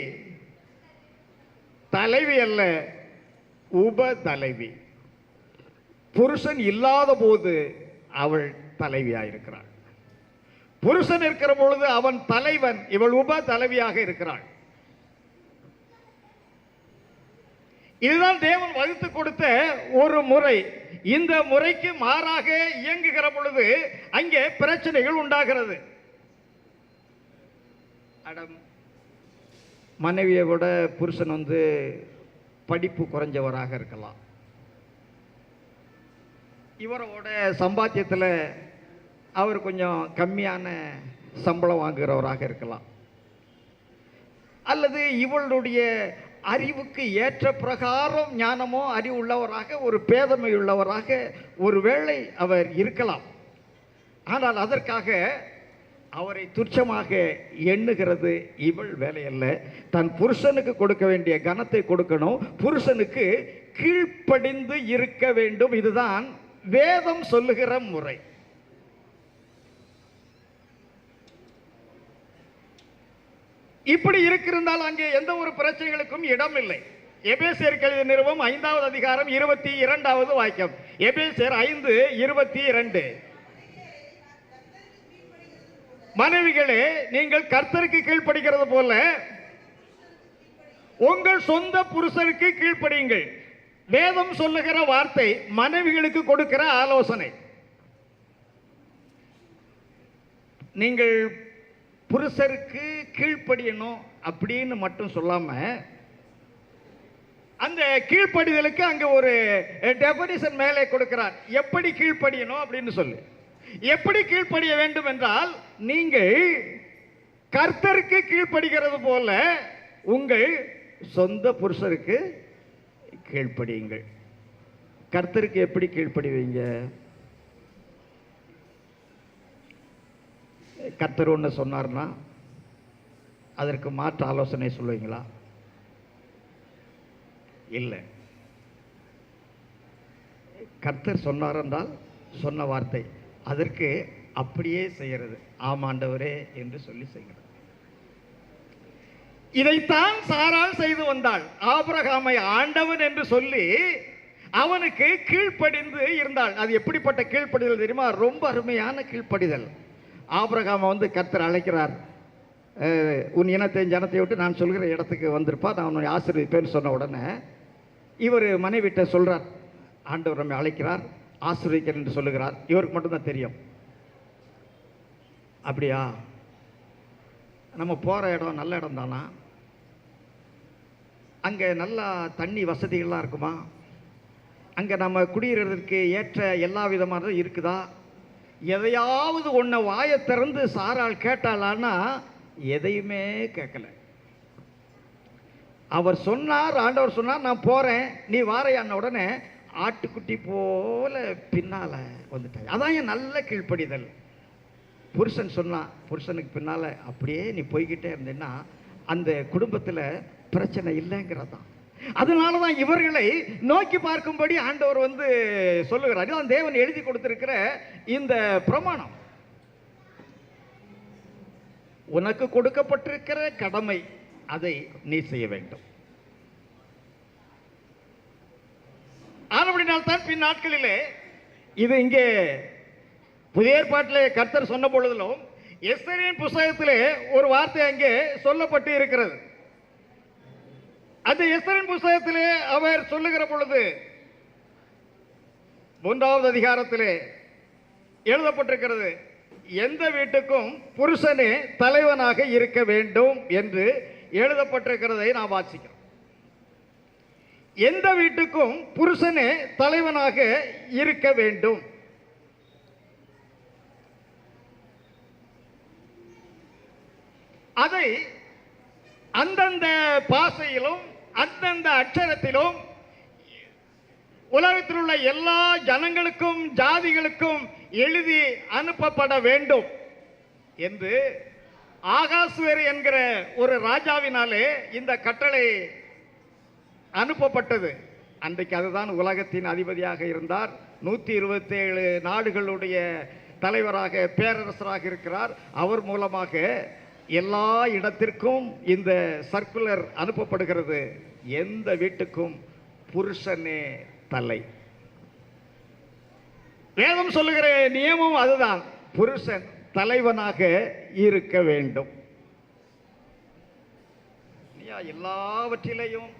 தலைவி அல்ல, உப தலைவி. புருஷன் இல்லாத போது அவள் தலைவியாயிருக்கிறாள். புருஷன் இருக்கிற பொழுது அவன் தலைவன், இவள் உப தலைவியாக இருக்கிறாள். இதுதான் தேவன் வகுத்து கொடுத்த ஒரு முறை. இந்த முறைக்கு மாறாக இயங்குகிற பொழுது அங்கே பிரச்சனைகள் உண்டாகிறது. மனைவியை விட புருஷன் படிப்பு குறைஞ்சவராக இருக்கலாம். இவரோட சம்பாத்தியத்தில் அவர் கொஞ்சம் கம்மியான சம்பளம் வாங்குகிறவராக இருக்கலாம். அல்லது இவளுடைய அறிவுக்கு ஏற்ற பிரகாரம் ஞானமோ அறிவு உள்ளவராக, ஒரு பேதமை உள்ளவராக ஒருவேளை அவர் இருக்கலாம். ஆனால் அதற்காக அவரை துச்சமாக எண்ணுகிறது இவள் வேலையல்ல. தன் புருஷனுக்கு கொடுக்க வேண்டிய கனத்தை கொடுக்கணும், புருஷனுக்கு கீழ்ப்படிந்து இருக்க வேண்டும். இதுதான் வேதம் சொல்லுகிற முறை. இப்படி இருக்கிறதால் அங்கே எந்த ஒரு பிரச்சனைகளுக்கும் இடம் இல்லை. எபேசியர் எழுதிய நிருபம் 5வது அதிகாரம் 22வது வாக்கியம். எபேசியர் 5:22. மனைவிகளே, நீங்கள் கர்த்தருக்கு கீழ்ப்படுகிறது போல உங்கள் சொந்த புருஷருக்கு கீழ்ப்படியுங்கள். வேதம் சொல்லுகிற வார்த்தை மனைவிகளுக்கு கொடுக்கிற ஆலோசனை. நீங்கள் புருஷருக்கு கீழ்ப்படியணும் அப்படின்னு மட்டும் சொல்லாம, அந்த கீழ்ப்படிதலுக்கு அங்க ஒரு டெபினிஷன் மேலே கொடுக்கிறார். எப்படி கீழ்ப்படியணும் அப்படின்னு சொல்லு. எப்படி கீழ்ப்படிய வேண்டும் என்றால், நீங்கள் கர்த்தருக்கு கீழ்ப்படுகிறது போல உங்கள் சொந்த புருஷருக்கு கீழ்ப்படியுங்கள். கர்த்தருக்கு எப்படி கீழ்ப்படிவீங்க? கர்த்தர் ஒன்று சொன்னார்னா அதற்கு மாற்று ஆலோசனை சொல்லுவீங்களா? இல்லை. கர்த்தர் சொன்னார் என்றால் சொன்ன வார்த்தை, அதற்கு அப்படியே செய்கிறது. ஆமாண்டவரே என்று சொல்லி செய்கிறது. இதைத்தான் சாராள் செய்து வந்தாள். ஆபிரகாமை ஆண்டவன் என்று சொல்லி அவனுக்கு கீழ்ப்படிந்து இருந்தாள். அது எப்படிப்பட்ட கீழ்ப்படிதல் தெரியுமா? ரொம்ப அருமையான கீழ்ப்படிதல். ஆபிரகாமை கர்த்தர் அழைக்கிறார். உன் இனத்தை ஜனத்தை விட்டு நான் சொல்கிற இடத்துக்கு வந்திருப்பா, நான் உன்னை ஆசீர்வதிப்பேன்னு சொன்ன உடனே இவர் மனைவிட்ட சொல்றார், ஆண்டவர் நம்மை அழைக்கிறார், ஆசீர்வதிக்கிறேன் என்று சொல்லுகிறார். இவருக்கு மட்டும்தான் தெரியும். அப்படியா, நம்ம போகிற இடம் நல்ல இடம் தானா? அங்கே நல்லா தண்ணி வசதிகள்லாம் இருக்குமா? அங்கே நம்ம குடியேறதுக்கு ஏற்ற எல்லா விதமானதும் இருக்குதா? எதையாவது ஒன்றை வாயை திறந்து சாராள் கேட்டாளான்னா எதையுமே கேட்கல. அவர் சொன்னார், ஆண்டவர் சொன்னார், நான் போகிறேன், நீ வாரையான உடனே ஆட்டுக்குட்டி போல பின்னால் வந்துட்டாங்க. அதான் என் நல்ல கீழ்ப்படிதல். புருஷன் சொன்னான், புருஷனுக்கு பின்னால் அப்படியே நீ போய்கிட்டே இருந்தேன்னா அந்த குடும்பத்தில் பிரச்சனை இல்லைங்கிறதான். அதனால தான் இவர்களை நோக்கி பார்க்கும்படி ஆண்டவர் சொல்லுகிறார். இதுதான் தேவன் எழுதி கொடுத்திருக்கிற இந்த பிரமாணம். உனக்கு கொடுக்கப்பட்டிருக்கிற கடமை, அதை நீ செய்ய வேண்டும். ஆனபடினால்தான் பின் நாட்களிலே இது இங்கே புதிய ஏற்பாட்டிலே கர்த்தர் சொன்ன பொழுதிலும் எஸ்தரின் புஸ்தகத்திலே ஒரு வார்த்தை அங்கே சொல்லப்பட்டு இருக்கிறது. அந்த எஸ்தரின் புஸ்தகத்திலே அவர் சொல்லுகிற பொழுது 1வது அதிகாரத்திலே எழுதப்பட்டிருக்கிறது. எந்த வீட்டுக்கும் புருஷனே தலைவனாக இருக்க வேண்டும் என்று எழுதப்பட்டிருக்கிறதை நாம் வாசிக்கிறோம். எந்த வீட்டுக்கும் புருஷனே தலைவனாக இருக்க வேண்டும். அதை அந்தந்த பாஷையிலும் அந்தந்த அட்சரத்திலும் உலகத்தில் உள்ள எல்லா ஜனங்களுக்கும் ஜாதிகளுக்கும் எழுதி அனுப்பப்பட வேண்டும் என்று ஆகாஸ்வேர் என்கிற ஒரு ராஜாவினாலே இந்த கட்டளை அனுப்பப்பட்டது. அன்றைக்கு அதுதான் உலகத்தின் அதிபதியாக இருந்தார். 127 நாடுகளுடைய தலைவராக பேரரசராக இருக்கிறார். அவர் மூலமாக எல்லா இடத்திற்கும் இந்த சர்க்குலர் அனுப்பப்படுகிறது. எந்த வீட்டுக்கும் புருஷனே தலை. வேதம் சொல்லுகிற நியமம் அதுதான். புருஷன் தலைவனாக இருக்க வேண்டும். எல்லாவற்றிலையும்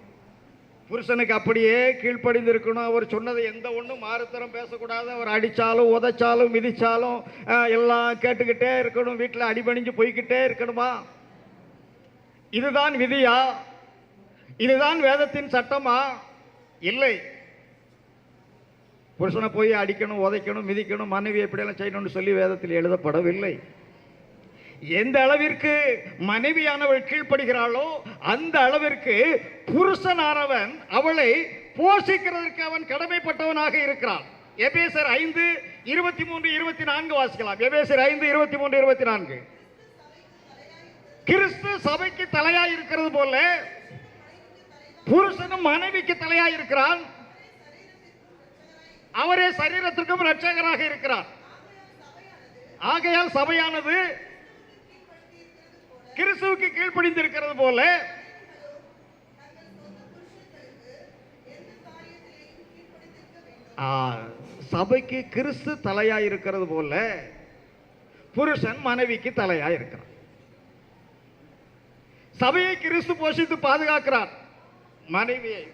புருஷனுக்கு அப்படியே கீழ்ப்படிந்து இருக்கணும். அவர் சொன்னதை எந்த ஒன்றும் மாறுத்தரம் பேசக்கூடாது. அவர் அடித்தாலும் உதைச்சாலும் மிதிச்சாலும் எல்லாம் கேட்டுக்கிட்டே இருக்கணும். வீட்டில் அடிபணிஞ்சு போய்கிட்டே இருக்கணுமா? இதுதான் விதியா? இதுதான் வேதத்தின் சட்டமா? இல்லை. புருஷனை போய் அடிக்கணும், உதைக்கணும், மிதிக்கணும், மனைவி எப்படியெல்லாம் செய்யணும்னு சொல்லி வேதத்தில் எழுதப்படவில்லை. எந்த அளவிற்கு மனைவியானவள் கீழ்ப்படுகிறாளோ அந்த அளவிற்கு புருஷனானவன் அவளை போஷிக்கிறதற்கு அவன் கடமைப்பட்டவனாக இருக்கிறான். எபேசியர் 5:23-24 வாசிக்கலாம். எபேசியர் 5:23-24. கிறிஸ்து சபைக்கு தலையாய் இருக்கிறது போல புருஷனும் மனைவிக்கு தலையாய் இருக்கிறான். அவரே சரீரத்திற்கும் இரட்சகராக இருக்கிறார். ஆகையால் சபையானது கிறிஸ்துவுக்கு கீழ்ப்படிந்திருக்கிறது போல சபைக்கு கிறிஸ்து தலையாய் இருக்கிறது போல புருஷன் மனைவிக்கு தலையாய் இருக்கிறார். சபையை கிறிஸ்து போஷித்து பாதுகாக்கிறார். மனைவியை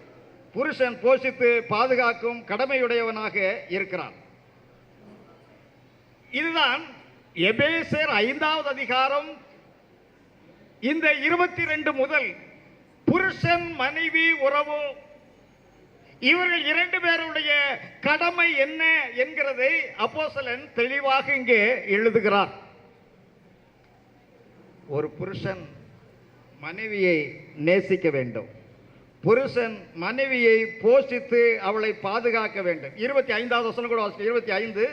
புருஷன் போஷித்து பாதுகாக்கும் கடமையுடையவனாக இருக்கிறான். இதுதான் எபேசியர் 5வது அதிகாரம் இந்த 22 முதல் புருஷன் மனைவி உறவு இவர்கள் 2 பேருடைய கடமை என்ன என்கிறதை அப்போஸ்தலன் தெளிவாக இங்கே எழுதுகிறார். ஒரு புருஷன் மனைவியை நேசிக்க வேண்டும். புருஷன் மனைவியை போஷித்து அவளை பாதுகாக்க வேண்டும். 25வது வசனம் கூட வாசிக்க. 25.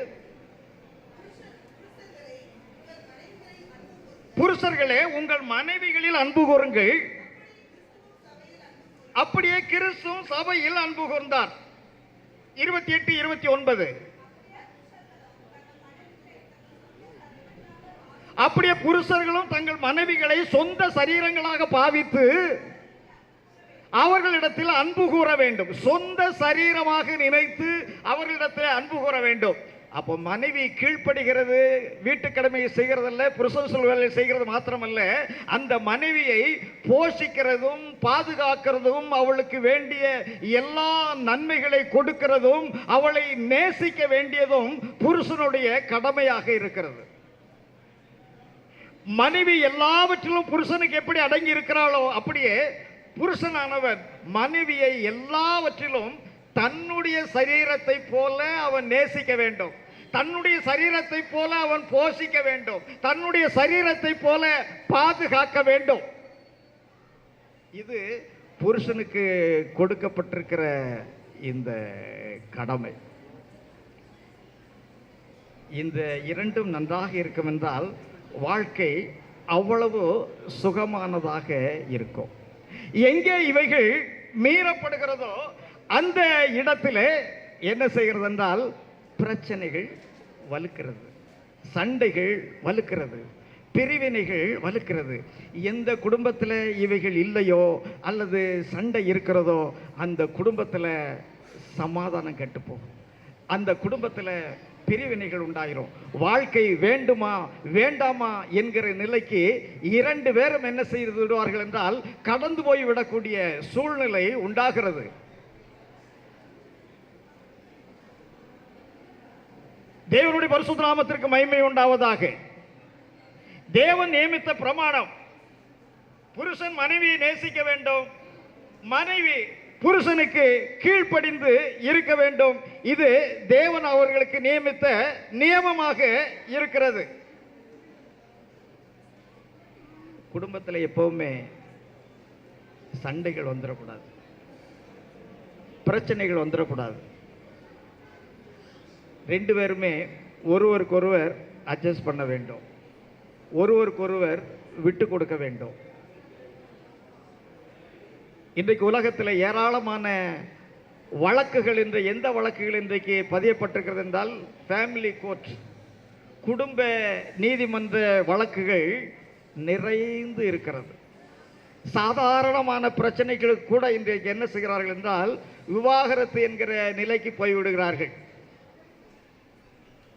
புருஷர்களே உங்கள் மனைவிகளில் அன்பு கூறுங்கள், அப்படியே கிறிஸ்துவும் சபையில் அன்பு கூர்ந்தார். 28-29. அப்படியே புருஷர்களும் தங்கள் மனைவிகளை சொந்த சரீரங்களாக பாவித்து அவர்களிடத்தில் அன்பு கூற வேண்டும். சொந்த சரீரமாக நினைத்து அவர்களிடத்தில் அன்பு கூற வேண்டும். அப்போ மனைவி கீழ்ப்படுகிறது, வீட்டு கடமையை செய்கிறதல்ல, புருஷன் சொல்வதை செய்கிறது மாத்திரமல்ல, அந்த மனைவியை போஷிக்கிறதும் பாதுகாக்கிறதும் அவளுக்கு வேண்டிய எல்லா நன்மைகளை கொடுக்கிறதும் அவளை நேசிக்க வேண்டியதும் புருஷனுடைய கடமையாக இருக்கிறது. மனைவி எல்லாவற்றிலும் புருஷனுக்கு எப்படி அடங்கி இருக்கிறாளோ அப்படியே புருஷனானவன் மனைவியை எல்லாவற்றிலும் தன்னுடைய சரீரத்தை போல அவன் நேசிக்க வேண்டும். தன்னுடைய சரீரத்தை போல அவன் போஷிக்க வேண்டும். தன்னுடைய சரீரத்தை போல பாதுகாக்க வேண்டும். இது புருஷனுக்கு கொடுக்கப்பட்டிருக்கிற இந்த கடமை. இந்த இரண்டும் நன்றாக இருக்கும் என்றால் வாழ்க்கை அவ்வளவு சுகமானதாக இருக்கும். எங்கே இவைகள் மீறப்படுகிறதோ அந்த இடத்திலே என்ன செய்கிறது என்றால் பிரச்சனைகள் வலுக்கிறது, சண்டைகள் வலுக்கிறது, பிரிவினைகள் வலுக்கிறது. எந்த குடும்பத்தில் இவைகள் இல்லையோ அல்லது சண்டை இருக்கிறதோ அந்த குடும்பத்தில் சமாதானம் கெட்டுப்போகும். அந்த குடும்பத்தில் பிரிவினைகள் உண்டாயிரும். வாழ்க்கை வேண்டுமா வேண்டாமா என்கிற நிலைக்கு 2 பேரும் என்ன செய்து விடுவார்கள் என்றால் கடந்து போய் விடக்கூடிய சூழ்நிலை உண்டாகிறது. தேவனுடைய பரிசுத்த நாமத்திற்கு மகிமை உண்டாவதாக. தேவன் நியமித்த பிரமாணம். புருஷன் மனைவியை நேசிக்க வேண்டும், மனைவி புருஷனுக்கு கீழ்ப்படிந்து இருக்க வேண்டும். இது தேவன் அவர்களுக்கு நியமித்த நியமமாக இருக்கிறது. குடும்பத்தில் எப்பவுமே சண்டைகள் வந்துடக்கூடாது, பிரச்சனைகள் வந்துடக்கூடாது. ரெண்டு பேருமே ஒருவருக்கொருவர் அட்ஜஸ்ட் பண்ண வேண்டும், ஒருவருக்கொருவர் விட்டு கொடுக்க வேண்டும். இன்றைக்கு உலகத்தில் ஏராளமான வழக்குகள், எந்த வழக்குகள் இன்றைக்கு பதியப்பட்டிருக்கிறது என்றால் ஃபேமிலி கோர்ட், குடும்ப நீதிமன்ற வழக்குகள் நிறைந்து இருக்கிறது. சாதாரணமான பிரச்சனைகளுக்கு கூட இன்றைக்கு என்ன செய்கிறார்கள் என்றால் விவாகரத்து என்கிற நிலைக்கு போய்விடுகிறார்கள்.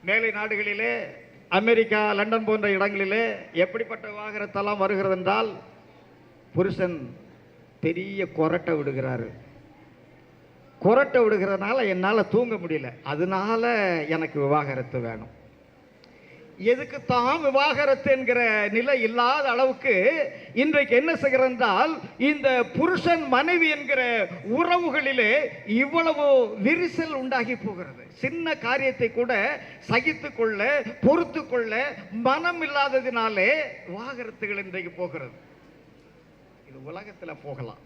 மேலை நாடுகளிலே, அமெரிக்கா, லண்டன் போன்ற இடங்களிலே எப்படிப்பட்ட விவாகரத்தெல்லாம் வருகிறது என்றால் புருஷன் பெரிய கொரட்டை விடுகிறாரு. கொரட்டை விடுகிறதுனால என்னால் தூங்க முடியல, அதனால எனக்கு விவாகரத்து வேணும். எதுக்கு தான் விவாகரத்து என்கிற நிலை இல்லாத அளவுக்கு இன்றைக்கு என்ன செய்கிறது என்றால் இந்த புருஷன் மனைவி என்கிற உறவுகளிலே இவ்வளவு விரிசல் உண்டாகி போகிறது. சின்ன காரியத்தை கூட சகித்து கொள்ள, பொறுத்து கொள்ள மனம் இல்லாததினாலே விவாகரத்துகள் இன்றைக்கு போகிறது. இது உலகத்தில் போகலாம்.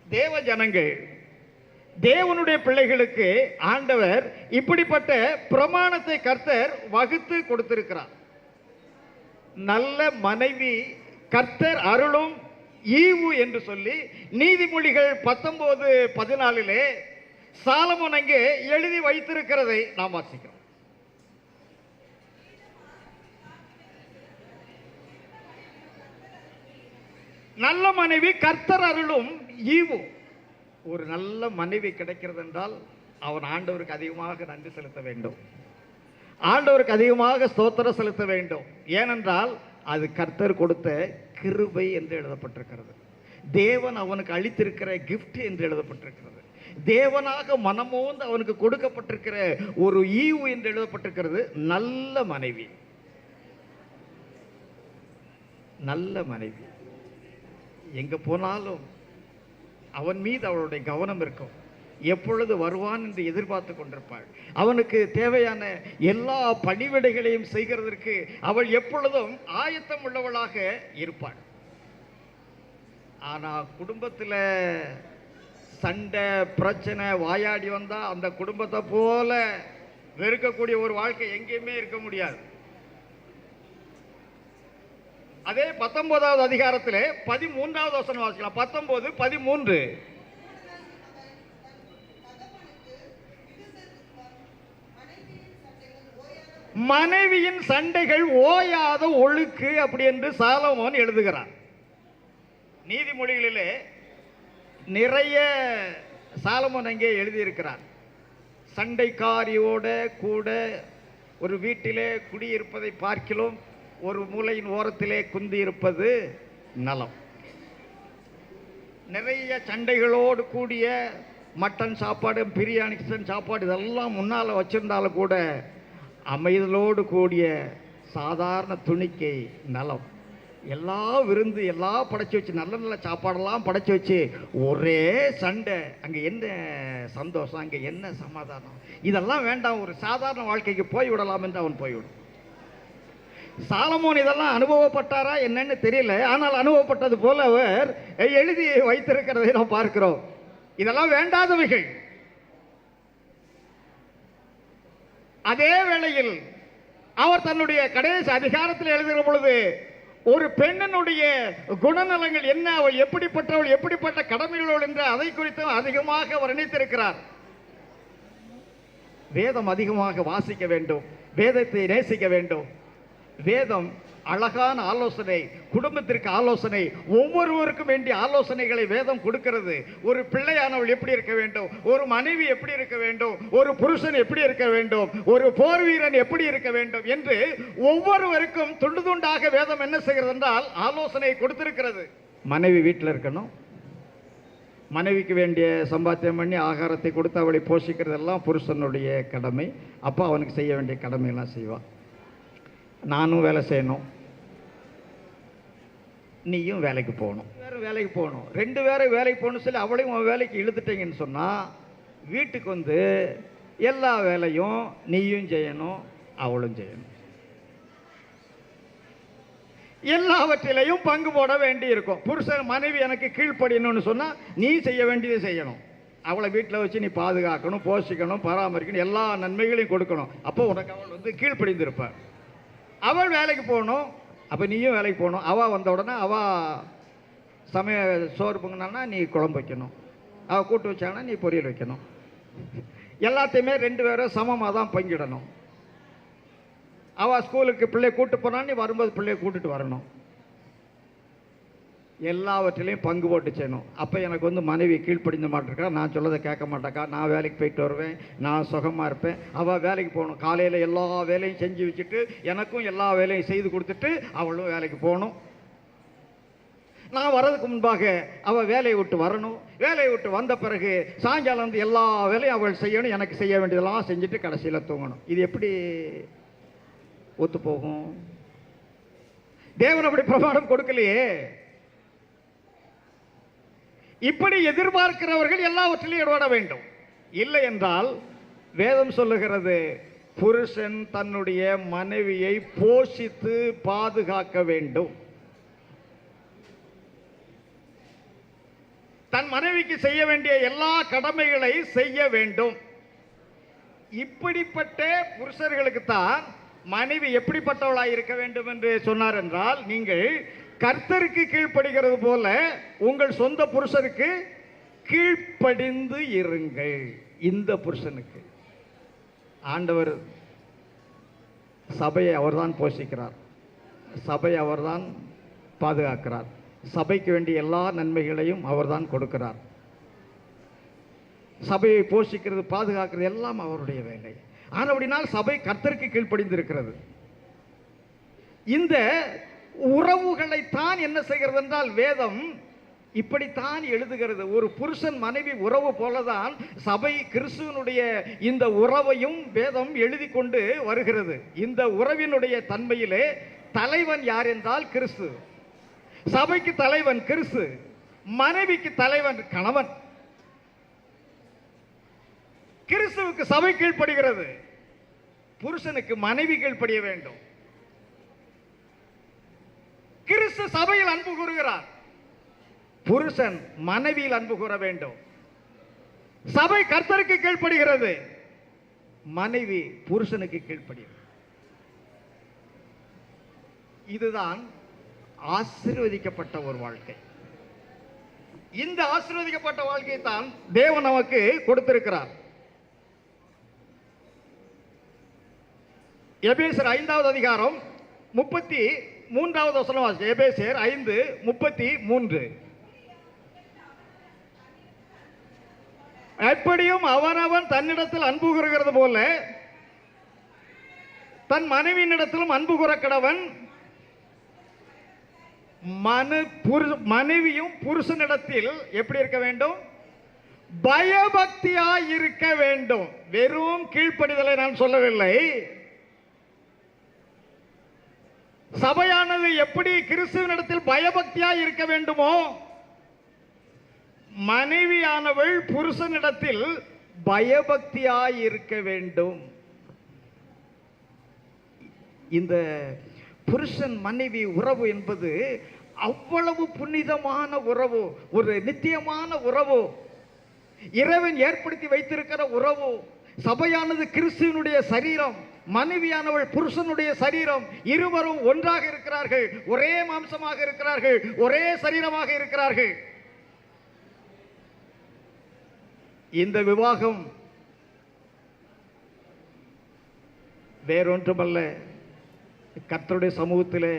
தேவ ஜனங்கள், தேவனுடைய பிள்ளைகளுக்கு ஆண்டவர் இப்படிப்பட்ட பிரமாணத்தை கர்த்தர் வகுத்து கொடுத்திருக்கிறார். நல்ல மனைவி கர்த்தர் அருளும் ஈவு என்று சொல்லி நீதிமொழிகள் 19:14 சாலமோன் அங்கே எழுதி வைத்திருக்கிறதை நாம் வாசிக்கிறோம். நல்ல மனைவி கர்த்தர் அருளும் ஈவு. ஒரு நல்ல மனைவி கிடைக்கிறது என்றால் அவன் ஆண்டவருக்கு அதிகமாக நன்றி செலுத்த வேண்டும், ஆண்டவருக்கு அதிகமாக ஸ்தோத்திரம் செலுத்த வேண்டும். ஏனென்றால் அது கர்த்தர் கொடுத்த கிருபை என்று எழுதப்பட்டிருக்கிறது. தேவன் அவனுக்கு அளித்திருக்கிற கிஃப்ட் என்று எழுதப்பட்டிருக்கிறது. தேவனாக மனமோந்து அவனுக்கு கொடுக்கப்பட்டிருக்கிற ஒரு ஈவு என்று எழுதப்பட்டிருக்கிறது. நல்ல மனைவி, நல்ல மனைவி எங்க போனாலும் அவன் மீது அவளுடைய கவனம் இருக்கும். எப்பொழுது வருவான் என்று எதிர்பார்த்து கொண்டிருப்பாள். அவனுக்கு தேவையான எல்லா பணிவிடைகளையும் செய்கிறதற்கு அவள் எப்பொழுதும் ஆயத்தம் உள்ளவளாக இருப்பாள். ஆனால் குடும்பத்தில் சண்டை பிரச்சனை வாயாடி வந்தால் அந்த குடும்பத்தை போல வெறுக்கக்கூடிய ஒரு வாழ்க்கை எங்கேயுமே இருக்க முடியாது. அதே 19வது அதிகாரத்தில் 13வது வசனம் வாசிக்கலாம். 19:13 மனைவியின் சண்டைகள் ஓயாத ஒழுக்கு அப்படி என்று சாலமோன் எழுதுகிறார். நீதிமொழிகளிலே நிறைய சாலமோன் அங்கே எழுதியிருக்கிறார். சண்டைக்காரியோட கூட ஒரு வீட்டிலே குடியிருப்பதை பார்க்கிலும் ஒரு மூலையின் ஓரத்திலே குந்தி இருப்பது நலம். நிறைய சண்டைகளோடு கூடிய மட்டன் சாப்பாடு, பிரியாணி சாப்பாடு இதெல்லாம் முன்னால் வச்சிருந்தாலும் கூட அமைதலோடு கூடிய சாதாரண துணிக்கை நலம். எல்லா விருந்து எல்லாம் படைச்சி வச்சு நல்ல நல்ல சாப்பாடெல்லாம் படைச்சி வச்சு ஒரே சண்டை, அங்கே என்ன சந்தோஷம், அங்கே என்ன சமாதானம், இதெல்லாம் வேண்டாம், ஒரு சாதாரண வாழ்க்கைக்கு போய்விடலாம் என்று அவன் போய்விடும். சாலமோன் இதெல்லாம் அனுபவப்பட்டாரா என்னன்னு தெரியல, ஆனால் அனுபவப்பட்டது போல அவர் எழுதி வைத்திருக்கிறதை நாம் பார்க்கிறோம். இதெல்லாம் வேண்டாதவைகள். அதே வேளையில் அவர் தன்னுடைய கடைசி அதிகாரத்தில் எழுதுகிற பொழுது ஒரு பெண்ணினுடைய குணநலங்கள் என்ன, அவள் எப்படிப்பட்டவள், எப்படிப்பட்ட கடமைகளோடு என்று அதை குறித்து அதிகமாக அவர் நினைத்திருக்கிறார். வேதம் அதிகமாக வாசிக்க வேண்டும், வேதத்தை நேசிக்க வேண்டும். வேதம் அழகான ஆலோசனை, குடும்பத்திற்கு ஆலோசனை, ஒவ்வொருவருக்கும் வேண்டிய ஆலோசனைகளை வேதம் கொடுக்கிறது. ஒரு பிள்ளையானவள் எப்படி இருக்க வேண்டும், ஒரு மனைவி எப்படி இருக்க வேண்டும், ஒரு புருஷன் எப்படி இருக்க வேண்டும், ஒரு போர் வீரன் எப்படி இருக்க வேண்டும் என்று ஒவ்வொருவருக்கும் துண்டு துண்டாக வேதம் என்ன செய்கிறது என்றால் ஆலோசனை கொடுத்திருக்கிறது. மனைவி வீட்டில் இருக்கணும், மனைவிக்கு வேண்டிய சம்பாத்தியம் பண்ணி ஆகாரத்தை கொடுத்து அவளை போஷிக்கிறதெல்லாம் புருஷனுடைய கடமை. அப்போ அவனுக்கு செய்ய வேண்டிய கடமையெல்லாம் செய்வான். நானும் வேலை செய்யணும், நீயும் வேலைக்கு போகணும், வேறு வேலைக்கு போகணும், 2 பேரும் வேலைக்கு போகணும்னு சொல்லி அவளையும் உன் வேலைக்கு இழுத்துட்டீங்கன்னு சொன்னால் வீட்டுக்கு வந்து எல்லா வேலையும் நீயும் செய்யணும், அவளும் செய்யணும். எல்லாவற்றிலையும் பங்கு போட வேண்டி இருக்கும். புருஷன் மனைவி எனக்கு கீழ்ப்படியணும்னு சொன்னால் நீ செய்ய வேண்டியதை செய்யணும். அவளை வீட்டில் வச்சு நீ பாதுகாக்கணும், போஷிக்கணும், பராமரிக்கணும், எல்லா நன்மைகளையும் கொடுக்கணும். அப்போ உனக்கு அவள் வந்து கீழ்ப்படிந்திருப்பாள். அவள் வேலைக்கு போகணும், அப்போ நீயும் வேலைக்கு போகணும். அவள் வந்த உடனே அவள் சோறு பொங்கினா நீ குழம்பு வைக்கணும், அவள் கூட்டு வச்சாங்கன்னா நீ பொரியல் வைக்கணும். எல்லாத்தையுமே 2 பேரும் சமமாக தான் பங்கிடணும். அவள் ஸ்கூலுக்கு பிள்ளைய கூட்டு போனால் நீ வரும்போது பிள்ளைய கூட்டிட்டு வரணும். எல்லாவற்றிலையும் பங்கு போட்டு செய்யணும். அப்போ எனக்கு வந்து மனைவி கீழ்ப்படிந்த மாட்டிருக்கா, நான் சொல்லதை கேட்க மாட்டாக்கா, நான் வேலைக்கு போயிட்டு வருவேன், நான் சுகமாக இருப்பேன். அவள் வேலைக்கு போகணும், காலையில் எல்லா வேலையும் செஞ்சு வச்சுட்டு எனக்கும் எல்லா வேலையும் செய்து கொடுத்துட்டு அவளும் வேலைக்கு போகணும். நான் வர்றதுக்கு முன்பாக அவள் வேலையை விட்டு வரணும். வேலையை விட்டு வந்த பிறகு சாயங்காலம் வந்து எல்லா வேலையும் அவள் செய்யணும், எனக்கு செய்ய வேண்டியதெல்லாம் செஞ்சுட்டு கடைசியில் தூங்கணும். இது எப்படி ஒத்து போகும்? தேவன் அப்படி பிரமாணம் கொடுக்கலையே. இப்படி எதிர்பார்க்கிறவர்கள் எல்லாவற்றிலையும் ஈடுபட வேண்டும். இல்லை என்றால் வேதம் சொல்லுகிறது, புருஷன் தன்னுடைய மனைவியை போஷித்து பாதுகாக்க வேண்டும். தன் மனைவிக்கு செய்ய வேண்டிய எல்லா கடமைகளை செய்ய வேண்டும். இப்படிப்பட்ட புருஷர்களுக்குத்தான் மனைவி எப்படிப்பட்டவளாய் இருக்க வேண்டும் என்று சொன்னார் என்றால், நீங்கள் கர்த்தருக்கு கீழ்ப்படுகிறது போல உங்கள் சொந்த புருஷருக்கு கீழ்ப்படிந்து இருங்கள். இந்த புருஷனுக்கு ஆண்டவர் சபையை அவர்தான் போஷிக்கிறார், சபையை அவர்தான் பாதுகாக்கிறார், சபைக்கு வேண்டிய எல்லா நன்மைகளையும் அவர்தான் கொடுக்கிறார். சபையை போஷிக்கிறது, பாதுகாக்கிறது எல்லாம் அவருடைய வேலை. ஆனபடினால் சபை கர்த்தருக்கு கீழ்ப்படிந்திருக்கிறது. இந்த உறவுகளைத்தான் என்ன செய்கிறது என்றால் வேதம் இப்படித்தான் எழுதுகிறது. ஒரு புருஷன் மனைவி உறவு போலதான் சபை கிறிஸ்துவனுடைய இந்த உறவையும் வேதம் எழுதி கொண்டு வருகிறது. இந்த உறவினுடைய தன்மையிலே தலைவன் யார் என்றால் கிறிஸ்து. சபைக்கு தலைவன் கிறிஸ்து, மனைவிக்கு தலைவன் கணவன். கிறிஸ்துவுக்கு சபை கீழ்ப்படுகிறது, புருஷனுக்கு மனைவி கீழ்ப்படிய வேண்டும். கிறிஸ்து சபையில் அன்பு கூறுகிறார், புருஷன் மனைவியில் அன்பு கூற வேண்டும். சபை கர்த்தருக்கு கீழ்ப்படுகிறது, மனைவி புருஷனுக்கு கீழ்ப்படுகிறது. இதுதான் ஆசீர்வதிக்கப்பட்ட ஒரு வாழ்க்கை. இந்த ஆசீர்வதிக்கப்பட்ட வாழ்க்கையை தான் தேவன் நமக்கு கொடுத்திருக்கிறார். எபேசியர் 5வது அதிகாரம் 33வது வசனம் வாசிங்க. எபேசியர் 5:33. எப்படியும் அவனவன் தன்னிடத்தில் அன்பு கூறுகிறது போல தன் மனைவியினிடத்திலும் அன்பு கூற கடவன். மனைவியும் புருஷனிடத்தில் எப்படி இருக்க வேண்டும்? பயபக்தியாய் இருக்க வேண்டும். வெறும் கீழ்ப்படிதலை நான் சொல்லவில்லை. சபையானது எப்படி கிறிஸ்துவனிடத்தில் பயபக்தியாய் இருக்க வேண்டுமோ, மனைவியானவள் புருஷனிடத்தில் பயபக்தியாய் இருக்க வேண்டும். இந்த புருஷன் மனைவி உறவு என்பது அவ்வளவு புனிதமான உறவு, ஒரு நித்தியமான உறவு, இறைவன் ஏற்படுத்தி வைத்திருக்கிற உறவு. சபையானது கிறிஸ்துவனுடைய சரீரம், மனைவியானவள் புருஷனுடைய சரீரம். இருவரும் ஒன்றாக இருக்கிறார்கள், ஒரே மாம்சமாக இருக்கிறார்கள், ஒரே சரீரமாக இருக்கிறார்கள். இந்த விவாகம் வேறொன்றுமல்ல, கர்த்தருடைய சமூகத்திலே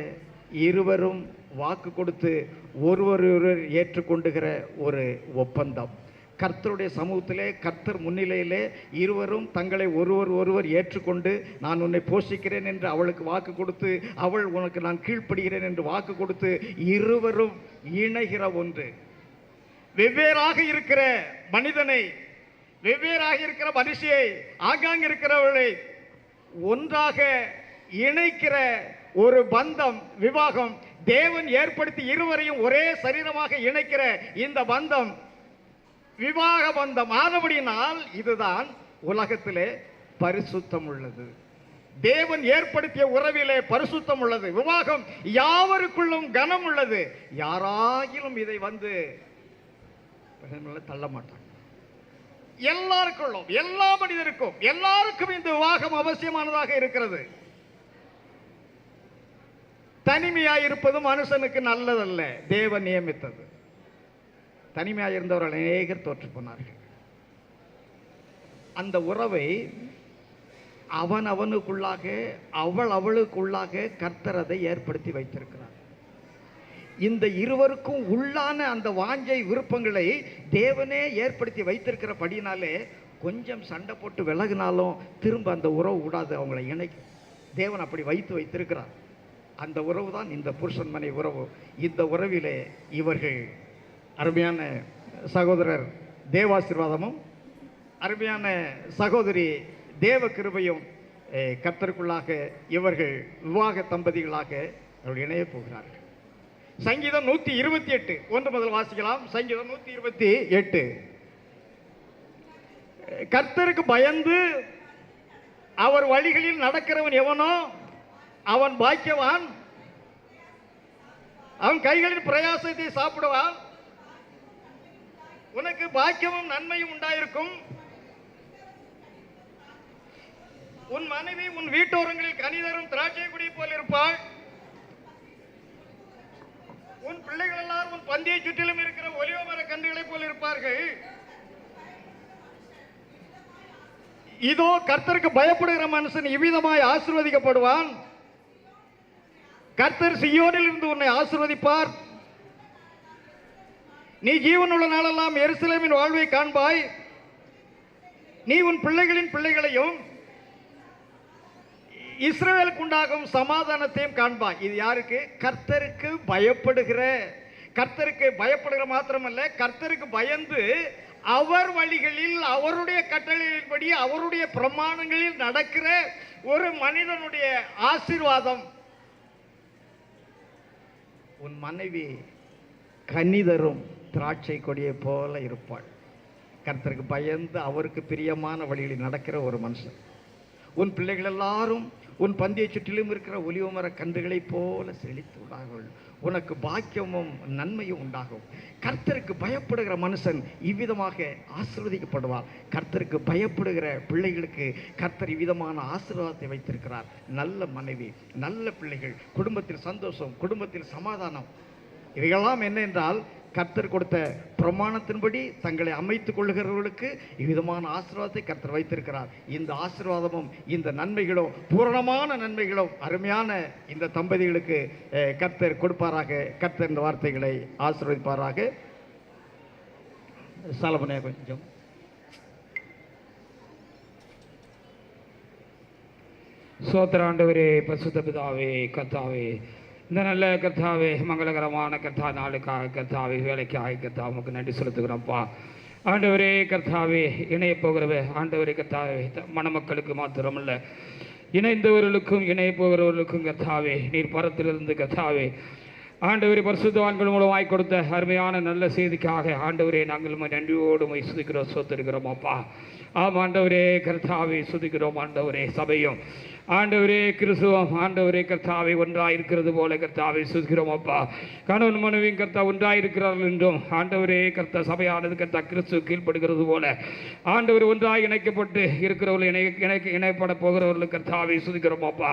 இருவரும் வாக்கு கொடுத்து ஒருவர் ஏற்றுக்கொண்டுகிற ஒரு ஒப்பந்தம். கர்த்தருடைய சமூகத்திலே, கர்த்தர் முன்னிலையிலே இருவரும் தங்களை ஒருவர் ஏற்றுக்கொண்டு, நான் உன்னை போஷிக்கிறேன் என்று அவளுக்கு வாக்கு கொடுத்து, அவள் உனக்கு நான் கீழ்ப்படுகிறேன் என்று வாக்கு கொடுத்து, இருவரும் இணைகிற ஒன்று. வெவ்வேறாக இருக்கிற மனிதனை, வெவ்வேறாக இருக்கிற மனுஷியை, ஆங்காங்க இருக்கிறவர்களை ஒன்றாக இணைக்கிற ஒரு பந்தம் விவாகம். தேவன் ஏற்படுத்தி இருவரையும் ஒரே சரீரமாக இணைக்கிற இந்த பந்தம் விவாக பந்தம் ஆனபடியினால் இதுதான் உலகத்திலே பரிசுத்தம் உள்ளது. தேவன் ஏற்படுத்திய உறவிலே பரிசுத்தம் உள்ளது. விவாகம் யாவருக்குள்ளும் கனம் உள்ளது. யாராகிலும் இதை வந்து தள்ள மாட்டாங்க. எல்லாருக்குள்ளும், எல்லா மனிதருக்கும், எல்லாருக்கும் இந்த விவாகம் அவசியமானதாக இருக்கிறது. தனிமையாயிருப்பது மனுஷனுக்கு நல்லதல்ல, தேவன் நியமித்தது. தனிமையாயிருந்தவர்கள் அநேகர் தோற்று போனார்கள். அந்த உறவை அவன் அவனுக்குள்ளாக, அவள் அவளுக்குள்ளாக கர்த்தர் அதை ஏற்படுத்தி வைத்திருக்கிறார். இந்த இருவருக்கும் உள்ளான அந்த வாஞ்சை விருப்பங்களை தேவனே ஏற்படுத்தி வைத்திருக்கிறபடினாலே கொஞ்சம் சண்டை போட்டு விலகினாலும் திரும்ப அந்த உறவு விடாது, அவங்களை இணைக்கும். தேவன் அப்படி வைத்திருக்கிறார். அந்த உறவு தான் இந்த புருஷன் மனை உறவு. இந்த உறவிலே இவர்கள் அருமையான சகோதரர் தேவாசீர்வாதமும் அருமையான சகோதரி தேவ கிருபையும் கர்த்தருக்குள்ளாக இவர்கள் விவாக தம்பதிகளாக அவர்கள் இணைய போகிறார்கள். சங்கீதம் 128 1 முதல் வாசிக்கலாம். சங்கீதம் 128. கர்த்தருக்கு பயந்து அவர் வழிகளில் நடக்கிறவன் எவனோ அவன் பாக்கியவான். அவன் கைகளின் பிரயாசத்தை சாப்பிடுவான். உனக்கு பாக்கியமும் நன்மையும் உண்டாயிருக்கும். உன் மனைவி உன் வீட்டோரங்களில் கனிதரும் திராட்சை குடி போல் இருப்பாள். உன் பிள்ளைகள் எல்லாரும் உன் பந்தியை சுற்றிலும் இருக்கிற ஒலிவ மர கன்றுகளைப் போல் இருப்பார்கள். இதோ கர்த்தருக்கு பயப்படுகிற மனுஷன் இவ்விதமாய் ஆசீர்வதிக்கப்படுவான். கர்த்தர் சீயோனில் இருந்து உன்னை ஆசீர்வதிப்பார். நீ ஜீவனுள்ள நாளெல்லாம் எருசலேமின் வாழ்வை காண்பாய். நீ உன் பிள்ளைகளின் பிள்ளைகளையும் இஸ்ரவேலுக்கு உண்டாகும் சமாதானத்தையும் காண்பாய். இது யாருக்கு? கர்த்தருக்கு பயப்படுகிற, கர்த்தருக்கு பயப்படுகிற மாத்திரமல்ல, கர்த்தருக்கு பயந்து அவர் வழிகளில் அவருடைய கட்டளையின்படி அவருடைய பிரமாணங்களில் நடக்கிற ஒரு மனிதனுடைய ஆசீர்வாதம். உன் மனைவி கனிதரும் திராட்சை கொடியை போல இருப்பாள். கர்த்தருக்கு பயந்து அவருக்கு பிரியமான வழிகளில் நடக்கிற ஒரு மனுஷன். உன் பிள்ளைகள் எல்லாரும் உன் பந்தியை சுற்றிலும் இருக்கிற ஒலிவமர கன்றுகளைப் போல செழித்து உண்டாகும். உனக்கு பாக்கியமும் நன்மையும் உண்டாகும். கர்த்தருக்கு பயப்படுகிற மனுஷன் இவ்விதமாக ஆசீர்வதிக்கப்படுவார். கர்த்தருக்கு பயப்படுகிற பிள்ளைகளுக்கு கர்த்தர் இவ்விதமான ஆசீர்வாதத்தை வைத்திருக்கிறார். நல்ல மனைவி, நல்ல பிள்ளைகள், குடும்பத்தில் சந்தோஷம், குடும்பத்தில் சமாதானம். இவையெல்லாம் என்ன என்றால் கர்த்தர் கொடுத்த பிரமாணத்தின்படி தங்களை அமைத்துக் கொள்ளுகிறவர்களுக்கு இவ்விதமான ஆசீர்வாதத்தை கர்த்தர் வைத்திருக்கிறார். இந்த ஆசீர்வாதமும் இந்த நன்மைகளும் பூரணமான நன்மைகளும் அருமையான இந்த தம்பதிகளுக்கு கர்த்தர் கொடுப்பாராக. கர்த்தர் இந்த வார்த்தைகளை ஆசீர்வதிப்பாராக. சாலமனே கொஞ்சம். சோத்திராண்டவரே, பசுத்த பிதாவே, கர்த்தாவே, இந்த நல்ல கர்த்தாவே, மங்களகரமான கர்த்தா நாளுக்காக கர்த்தாவே, வேலைக்காக கர்த்தா உமக்கு நன்றி செலுத்துகிறோம்ப்பா. ஆண்டவரே கர்த்தாவே, இணைய போகிறவே ஆண்டவரே கர்த்தாவே, மணமக்களுக்கு மாத்திரமல்ல இணைந்தவர்களுக்கும் இணைய போகிறவர்களுக்கும் கர்த்தாவே, நீர் பரத்திலிருந்து கர்த்தாவே ஆண்டவரே பரிசுத்தவான்கள் மூலமாய் கொடுத்த அருமையான நல்ல செய்திக்காக ஆண்டவரே நாங்கள் நன்றியோடு சுதிக்கிறோம், சொத்திருக்கிறோம் அப்பா. ஆம் ஆண்டவரே கர்த்தாவே, சுதிக்கிறோம் ஆண்டவரே. சபையும் ஆண்டவரே கிறிஸ்துவம் ஆண்டவரே கர்த்தாவை ஒன்றாயிருக்கிறது போல கர்த்தாவை சுதிக்கிறோம் அப்பா. கணவன் மனைவியும் கர்த்தா ஒன்றாயிருக்கிறார்கள் என்றும் ஆண்டவரே கர்த்தா சபையானது கர்த்தா கிறிஸ்து கீழ்ப்படுகிறது போல ஆண்டவர் ஒன்றாய் இணைக்கப்பட்டு இருக்கிறவர்கள் இணைப்பட போகிறவர்கள் கர்த்தாவை சுதிக்கிறோம் அப்பா.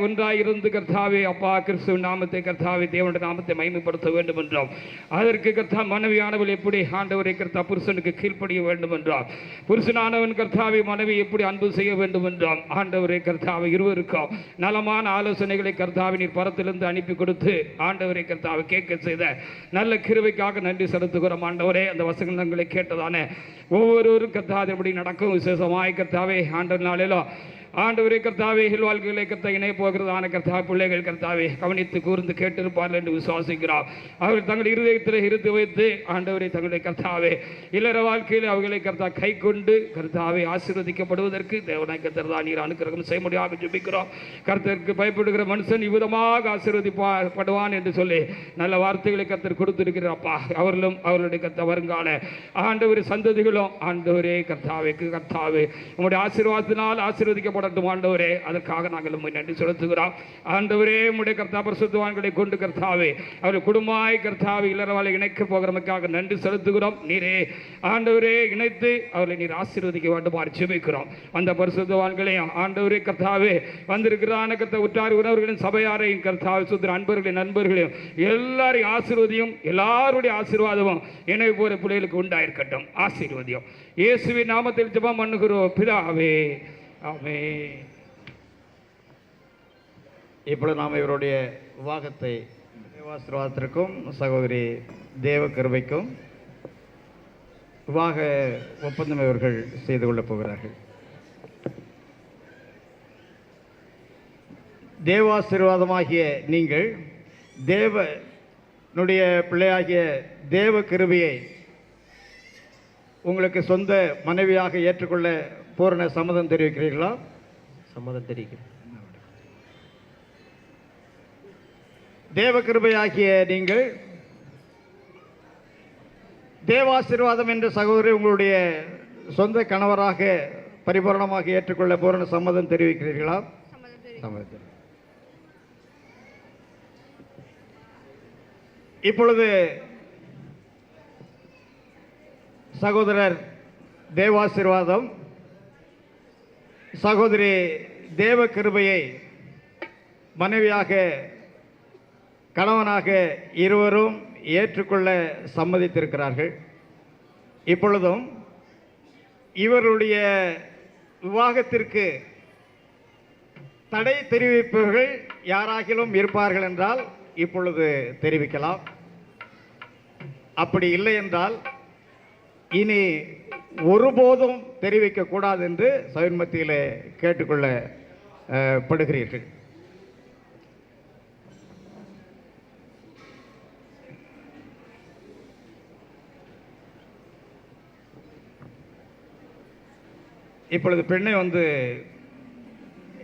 ஒன்றாய் இருந்து கர்த்தாவே அப்பா கிறிஸ்துவின் நாமத்தை கர்த்தாவை தேவனுடைய நாமத்தை மகிமைப்படுத்த வேண்டும் என்றோம். அதற்கு கர்த்தா மனைவியானவள் எப்படி ஆண்டவரை கர்த்தா புருஷனுக்கு கீழ்ப்படிய வேண்டும் என்றால், புருஷனானவன் கர்த்தாவை மனைவி எப்படி அன்பு செய்ய வேண்டும் என்றால் ஆண்டவரே கர்த்தாவை இருவருக்கும் நலமான ஆலோசனைகளை கர்த்தாவை நீர் பரத்திலிருந்து அனுப்பி கொடுத்து ஆண்டவரை கர்த்தாவை கேட்க செய்த நல்ல கிருபைக்காக நன்றி செலுத்துகிறோம் ஆண்டவரே. அந்த வசனங்களை கேட்டதானே ஒவ்வொருவரும் கர்த்தாவின்படி நடக்கும் விசேஷமாய் கர்த்தாவே ஆண்டவர் நாளிலும் ஆண்டவரே கர்த்தாவே வாழ்க்கைகளை கர்த்தா இணைய போகிறதான கர்த்தா பிள்ளைகள் கர்த்தாவே கவனித்து கூர்ந்து கேட்டிருப்பார்கள் என்று விசுவாசிக்கிறோம். அவர்கள் தங்கள் இருதயத்தில் இருந்து வைத்து ஆண்டவரை தங்களுடைய கர்த்தாவே இல்லற வாழ்க்கையில் அவர்களை கர்த்தா கை கொண்டு கர்த்தாவை ஆசீர்வதிக்கப்படுவதற்கு தேவனாய் கர்த்தர் தான் நீர் அனுக்கிரகம் செய்ய முடியாமல் ஜெபிக்கிறோம். கர்த்தருக்கு பயப்படுகிற மனுஷன் இவ்விதமாக ஆசீர்வதிப்படுவான் என்று சொல்லி நல்ல வார்த்தைகளை கர்த்தர் கொடுத்திருக்கிறாப்பா. அவர்களும் அவர்களுடைய கர்த்தா வருங்கால ஆண்டவரே சந்ததிகளும் ஆண்டவரே கர்த்தாவே உங்களுடைய ஆசீர்வாதத்தினால் ஆசீர்வதிக்கப்படட்டும் ஆண்டவரே. அதற்காக நாங்கள் உம்மை நன்றி செலுத்துகிறோம் ஆண்டவரே. உம்முடைய கர்த்தா பரிசுத்தவான்களை கொண்டு கர்த்தாவே அவர்கள் குடும்பமாய் கர்த்தாவே இல்லறவாளை இணைக்க போகிறமைக்காக நன்றி செலுத்துகிறோம். நீரே ஆண்டவரே இணைத்து அவர்களை நீர் ஆசீர்வதிக்க வேண்டுமாறு ஜெபிக்கிறோம். அந்த பரிசுத்தவான்களையும் ஆண்டவரே கர்த்தாவே வந்திருக்கிறான கர்த்தா உற்றார் உறவர்களின் சபையாரையும் கர்த்தாவே சுத்திர அன்பர்களையும் நண்பர்களையும் எல்லாரையும் ஆசீர்வதியும். எல்லாருடைய ஆசீர்வாதமும் இணை போற பிள்ளைகளுக்கு உண்டாயிருக்கட்டும். ஆசீர்வதியும் இயேசுவின் நாமத்தில் ஜெபம் பண்ணுகிறோம் பிதாவே, ஆமென். இப்பொழுது நாம் இவருடைய விவாகத்தை தேவாசீர்வாதத்திற்கும் சகோதரி தேவ கிருபைக்கும் விவாக ஒப்பந்தம் இவர்கள் செய்து கொள்ளப் போகிறார்கள். தேவாசீர்வாதமாகிய நீங்கள் தேவனுடைய பிள்ளையாகிய தேவ கிருபையை உங்களுக்கு சொந்த மனைவியாக ஏற்றுக்கொள்ள பூரண சம்மதம் தெரிவிக்கிறீர்களா? சம்மதம் தெரிவிக்கிறேன். தேவ கிருபையாகிய நீங்கள் தேவாசீர்வாதம் என்ற சகோதரி உங்களுடைய சொந்த கணவராக பரிபூரணமாக ஏற்றுக்கொள்ள பூரண சம்மதம் தெரிவிக்கிறீர்களா? சம்மதம். இப்பொழுது சகோதரர் தேவாசீர்வாதம் சகோதரி தேவ கிருபையை மனைவியாக கணவனாக இருவரும் ஏற்றுக்கொள்ள சம்மதித்திருக்கிறார்கள். இப்பொழுதும் இவருடைய விவாகத்திற்கு தடை தெரிவிப்பவர்கள் யாராகிலும் இருப்பார்கள் என்றால் இப்பொழுது தெரிவிக்கலாம். அப்படி இல்லை என்றால் இனி ஒருபோதும் தெரிவிக்கக்கூடாது என்று சபையின் மத்தியிலே கேட்டுக்கொள்ளப்படுகிறீர்கள். இப்பொழுது பெண்ணை வந்து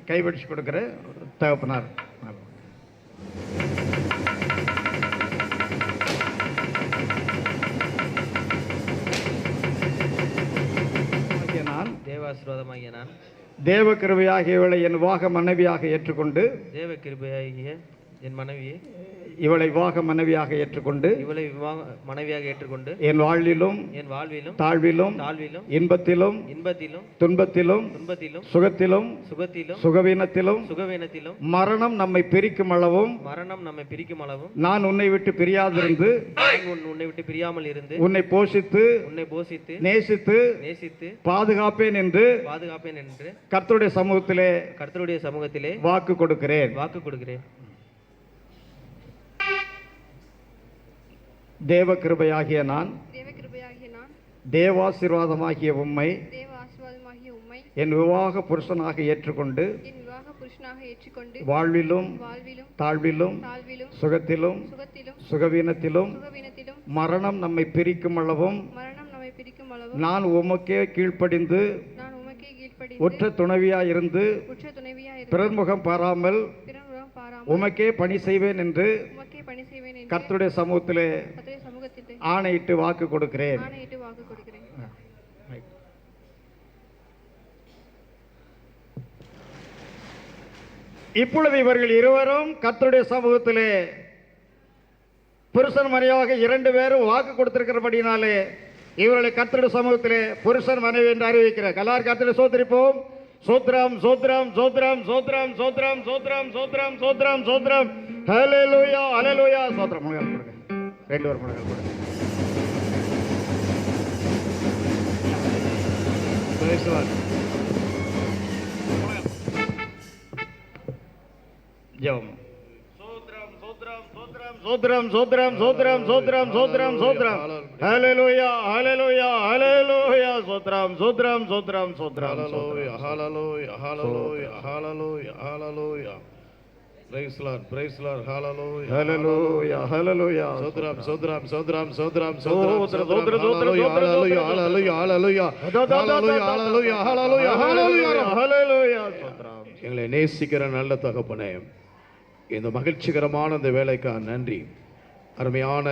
கைப்பிடிச்சு கொடுக்கிற தகப்பனார். நான் தேவாசீர்வாதமாகிய நான் தேவ கிருபையாகியவளை என் விவாக மனைவியாக ஏற்றுக்கொண்டு தேவ கிருபையாகிய என் மனைவியை இவளை விவாக மனைவியாக ஏற்றுக்கொண்டு இவளை மனைவியாக ஏற்றுக்கொண்டு என் வாழ்விலும் தாழ்விலும் இன்பத்திலும் துன்பத்திலும் சுகத்திலும் சுகவீனத்திலும் மரணம் நம்மை பிரிக்கும் அளவும் நான் உன்னை விட்டு பிரியாதிருந்து பிரியாமல் இருந்து உன்னை போஷித்து நேசித்து பாதுகாப்பேன் என்று கர்த்தருடைய சமூகத்திலே வாக்கு கொடுக்கிறேன். தேவ கிருபையாகிய நான் தேவாசீர்வாதமாகிய உம்மை என் விவாக புருஷனாக ஏற்றுக்கொண்டு வாழ்விலும் தாழ்விலும் சுகத்திலும் சுகவீனத்திலும் மரணம் நம்மை பிரிக்கும் அளவும் நான் உமக்கே கீழ்ப்படிந்து உற்ற துணைவியாய் இருந்து பிறர்முகம் பாராமல் உமக்கே பணி செய்வேன் என்று கர்த்தருடைய சமூகத்திலே ஆணையிட்டு வாக்கு கொடுக்கிறேன். இப்பொழுது இவர்கள் இருவரும் கர்த்தருடைய சமூகத்திலே புருஷன் மனைவியாக 2 பேரும் வாக்கு கொடுத்திருக்கிறபடினாலே இவர்களை கர்த்தருடைய சமூகத்திலே புருஷன் மனைவி என்று அறிவிக்கிறார். எல்லாரும் கர்த்தரை சோதரிப்போம். சோத்ரம் சோத்ரம் சோத்ரம் சோத்ரம் சோத்ரம் சோத்ரம் சோத்ரம் சோத்ரம் சோத்ரம் ஹல்லேலூயா ஹல்லேலூயா சோத்ரம். முழங்கால் கொடுங்க. 2 பேர் முழங்கால் கொடுங்க. ஜெபம். சோத்ரம் சோத்ரம் சோத்ரம் சோத்ரம் சோத்ரம் சோத்ரம் சோத்ரம் சோத்ரம் சோத்ரம் ஹalleluya ஹalleluya ஹalleluya சோத்ரம் சோத்ரம் சோத்ரம் சோத்ரம் Hallelujah, hallelujah, hallelujah, hallelujah, hallelujah. Praise Lord, praise Lord, hallelujah. ஹalleluya ஹalleluya Sodram, sodram, sodram, sodram, Sodra, sodram, sodra, hallelujah, sodra, hallelujah, sodra. hallelujah, hallelujah, hallelujah, hallelujah, hallelujah, hallelujah. ஹalleluya சோத்ரம். எங்களை நேசிக்கிற நல்ல தகப்பனே, இந்த மகிழ்ச்சிகரமான இந்த வேலைக்காக நன்றி. அருமையான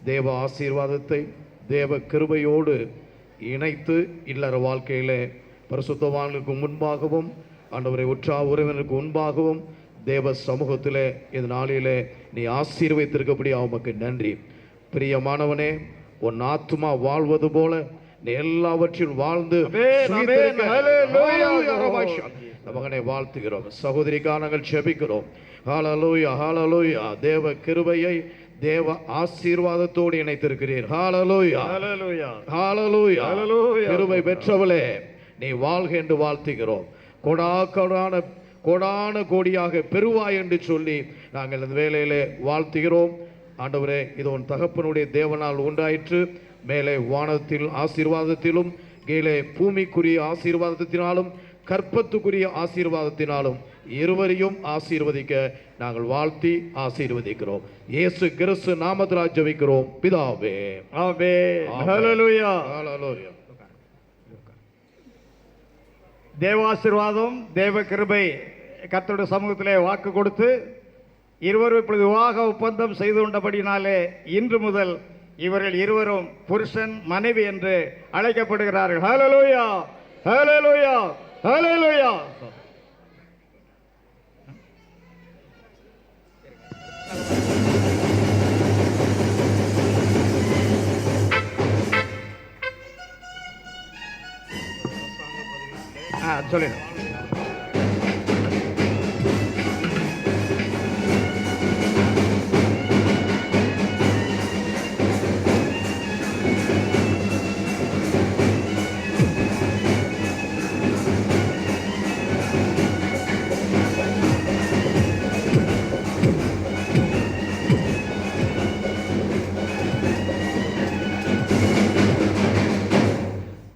தேவ ஆசீர்வாதத்தை தேவ கிருபையோடு இணைத்து இல்லற வாழ்க்கையிலே பரிசுத்தவான்களுக்கு முன்பாகவும் ஆண்டவரை உற்றார் உறவினருக்கு முன்பாகவும் தேவ சமூகத்திலே இந்த நாளிலே நீ ஆசீர்வதித்திருக்கபடி உமக்கு நன்றி. பிரியமானவனே, உன் ஆத்துமா வாழ்வது போல நீ எல்லாவற்றிலும் வாழ்ந்து மகனை வாழ்த்துகிறோம். சகோதரிக்காக நாங்கள் ஜெபிக்கிறோம். ஹalleluya ஹalleluya. தேவ கிருபையை தேவ ஆசீர்வாதத்தோடு இணைத்திருக்கிறீர். ஹalleluya ஹalleluya ஹalleluya. ஹalleluya. கிருபை பெற்றவளே நீ வாழ்க என்று வாழ்த்துகிறோம். கொடான கோடியாக பெருவாய் என்று சொல்லி நாங்கள் இந்த வேளையிலே வாழ்த்துகிறோம். ஆண்டவரே, இது உன் தகப்பனுடைய தேவனால் உண்டாயிற்று. மேலே வானத்தில் ஆசீர்வாதத்திலும் கீழே பூமிக்குரிய ஆசீர்வாதத்தினாலும் கற்பத்துக்குரிய ஆசீர்வாதத்தினாலும் இருவரையும் ஆசீர்வதிக்க நாங்கள் வாழ்த்தி ஆசீர்வதிக்கிறோம். இயேசு கிறிஸ்து நாமத்தினால் ஜெபிக்கிறோம் பிதாவே. ஆமென். ஹalleluya ஹalleluya. தேவாசீர்வாதம் தேவ கிருபை கர்த்தருடைய சமூகத்திலே வாக்கு கொடுத்து இருவரும் இப்பொழுது விவாக ஒப்பந்தம் செய்து கொண்டபடினாலே இன்று முதல் இவர்கள் இருவரும் புருஷன் மனைவி என்று அழைக்கப்படுகிறார்கள். ஹalleluya ஹalleluya ஹalleluya. சொல்லுங்க.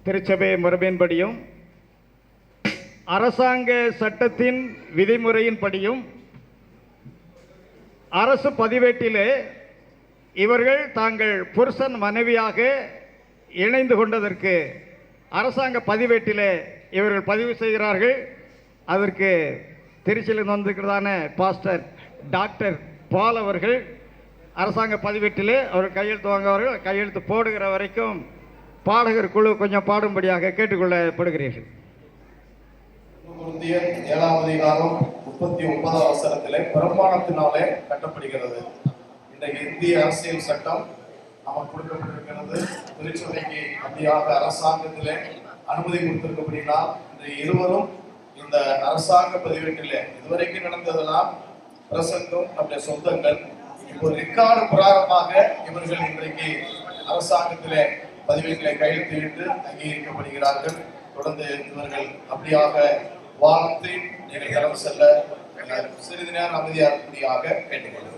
திருச்சபை மரபின்படியும் அரசாங்க சட்டத்தின் விதிமுறையின்படியும் அரசு பதிவேட்டிலே இவர்கள் தாங்கள் புருஷன் மனைவியாக இணைந்து கொண்டதற்கு அரசாங்க பதிவேட்டிலே இவர்கள் பதிவு செய்கிறார்கள். அதற்கு திருச்சியில் வந்திருக்கிறதான பாஸ்டர் டாக்டர் பால் அவர்கள் அரசாங்க பதிவேட்டிலே அவர்கள் கையெழுத்து வாங்குவார்கள். கையெழுத்து போடுகிற வரைக்கும் பாடகர் குழு கொஞ்சம் பாடும்படியாக கேட்டுக்கொள்ளப்படுகிறீர்கள். 7ஆம் அதிகாரம் 39ஆம் வசனத்திலே பிரமாணத்தினாலே கட்டப்படுகிறது. இன்றைக்கு இந்திய அரசியல் சட்டம் நமக்கு கொடுக்கப்பட்டிருக்கிறது. திருச்சபைக்கு அப்படியாக அரசாங்கத்திலே அனுமதி கொடுத்திருக்கப்படுகிறா. இந்த இருவரும் இந்த அரசாங்க பதிவேட்டிலே இதுவரைக்கும் நடந்ததெல்லாம் பிரசங்கம் நம்முடைய சொந்தங்கள். இப்போ ரெக்கார்டு பிரகாரமாக இவர்கள் இன்றைக்கு அரசாங்கத்திலே பதிவேட்டிலே கையெழுத்திட்டு அங்கீகரிக்கப்படுகிறார்கள். தொடர்ந்து இவர்கள் அப்படியாக வாழ்த்து நீங்கள் கடந்து செல்ல சிறிது நேரம் அமைதியாக கேட்டுக்கொள்கிறோம்.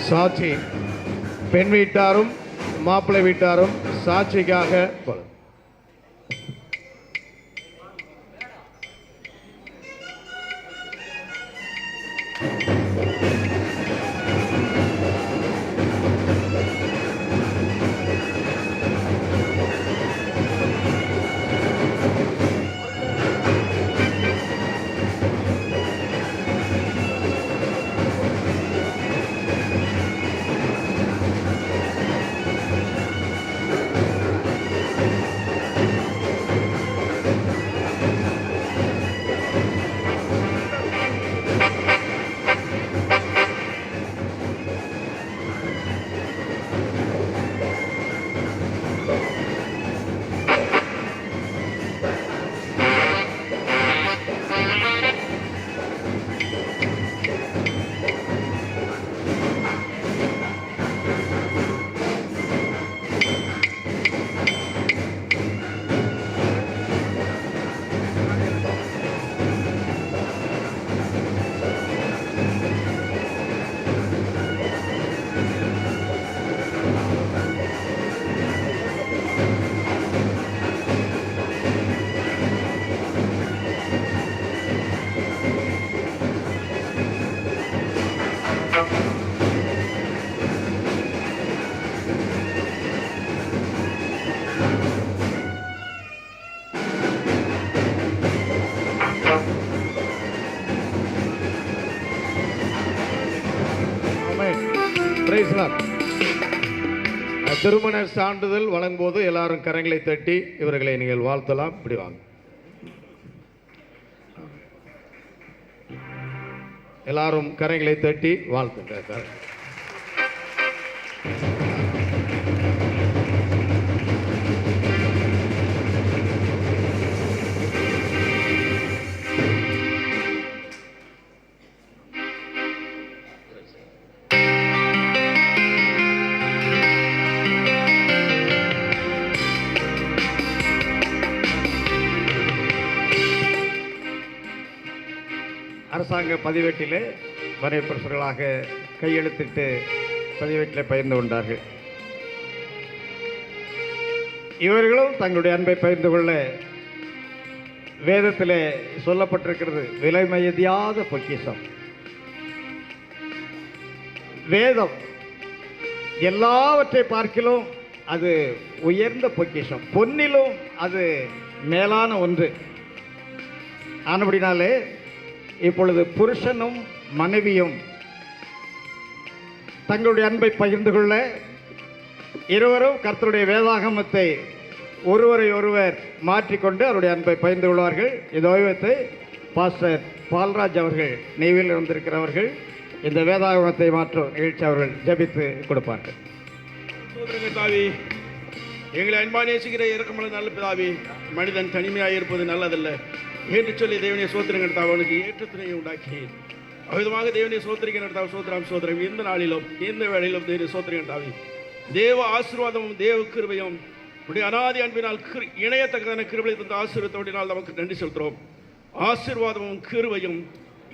சாட்சி பெண் வீட்டாரும் மாப்பிள்ளை வீட்டாரும் சாட்சிக்காக ஆமென். Praise the Lord. திருமண சான்றிதழ் வழங்கும்போது எல்லாரும் கரங்களை தட்டி இவர்களை நீங்கள் வாழ்த்தலாம். இப்படி வாங்க. எல்லாரும் கரங்களை தட்டி வாழ்த்துங்க. அரசாங்க பதிவேட்டிலே வரைப்பரசர்களாக கையெழுத்திட்டு பதிவேட்டிலே பகிர்ந்து கொண்டார்கள். இவர்களும் தங்களுடைய அன்பை பகிர்ந்து கொள்ள வேதத்திலே சொல்லப்பட்டிருக்கிறது, விலை மதியாத பொக்கிஷம். வேதம் எல்லாவற்றை பார்க்கிலும் அது உயர்ந்த பொக்கிஷம், பொன்னிலும் அது மேலான ஒன்று. ஆனபடினாலே இப்பொழுது புருஷனும் மனைவியும் தங்களுடைய அன்பை பகிர்ந்து கொள்ள இருவரும் கர்த்தருடைய வேதாகமத்தை ஒருவரை ஒருவர் மாற்றிக்கொண்டு அவருடைய அன்பை பகிர்ந்து கொள்வார்கள். இந்த ஓய்வத்தை பாஸ்டர் பால்ராஜ் அவர்கள் நெய்வில் வந்திருக்கிறவர்கள் இந்த வேதாகமத்தை மாற்றும் நிகழ்ச்சி அவர்கள் ஜபித்து கொடுப்பார்கள். பிதாவே, எங்களை அன்பா நேசிக்கிற இறக்கமுள்ள நல்ல பிதாவே, மனிதன் தனிமையாக இருப்பது நல்லதல்ல என்று சொல்லி தேவனை சோத்திரங்கள் அவனுக்கு ஏற்ற துணையை உண்டாக்கி அவ்விதமாக தேவனை சோத்திரிக்கிறார். சோத்திரம் சோத்திரம் எந்த நாளிலும் எந்த வேளையிலும் தேவனை சோத்திரிக்கிறாவே. தேவ ஆசீர்வாதமும் தேவ கிருபையும் உடைய அநாதி அன்பினால் இணையத்தக்கதான கிருபை தந்த ஆசீர்வாதத்தினால் நமக்கு நன்றி செலுத்துகிறோம். ஆசீர்வாதமும் கிருபையும்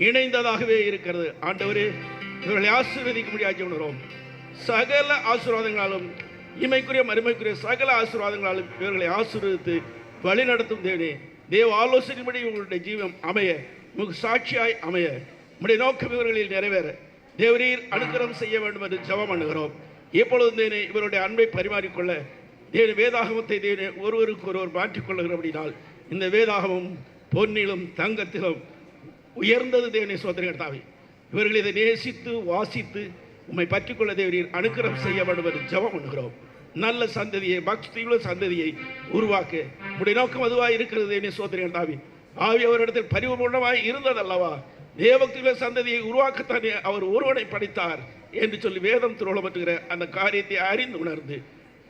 இணைந்ததாகவே இருக்கிறது. ஆண்டவரே, இவர்களை ஆசீர்வதிக்க முடியாது உணர்வோம். சகல ஆசீர்வாதங்களாலும் இமைக்குரிய மறுமைக்குரிய சகல ஆசீர்வாதங்களாலும் இவர்களை ஆசீர்வதித்து வழி நடத்தும் தேவனே, தேவ ஆலோசனைப்படி உங்களுடைய ஜீவம் அமைய, உங்களுக்கு சாட்சியாய் அமைய, உங்களுடைய நோக்கம் இவர்களில் நிறைவேற தேவரீர் அனுக்கிரகம் செய்ய வேண்டும் என்று ஜெபம் பண்ணுகிறோம். எப்பொழுது தேவனே இவருடைய அன்பை பரிமாறிக்கொள்ள தேவனே வேதாகமத்தை தேவனே ஒருவருக்கு ஒருவர் மாற்றிக்கொள்ளுகிறபடினால் இந்த வேதாகமும் பொன்னிலும் தங்கத்திலும் உயர்ந்தது தேவனே சோதனை. இவர்கள் இதை நேசித்து வாசித்து உம்மை பற்றிக்கொள்ள தேவரீர் அனுக்கிரகம் செய்ய வேண்டும் என்று ஜெபம் பண்ணுகிறோம். நல்ல சந்ததியை, பக்தியுள்ள சந்ததியை உருவாக்க உடைய நோக்கம் அதுவாக இருக்கிறது. தேவனே சோதனை ஆவி அவரிடத்தில் பரிபூர்ணமாய் இருந்ததல்லவா? தேவபக்தியுள்ள சந்ததியை உருவாக்கத்தானே அவர் ஒருவனை படைத்தார் என்று சொல்லி வேதம் திருளப்பட்டுகிற அந்த காரியத்தை அறிந்து உணர்ந்து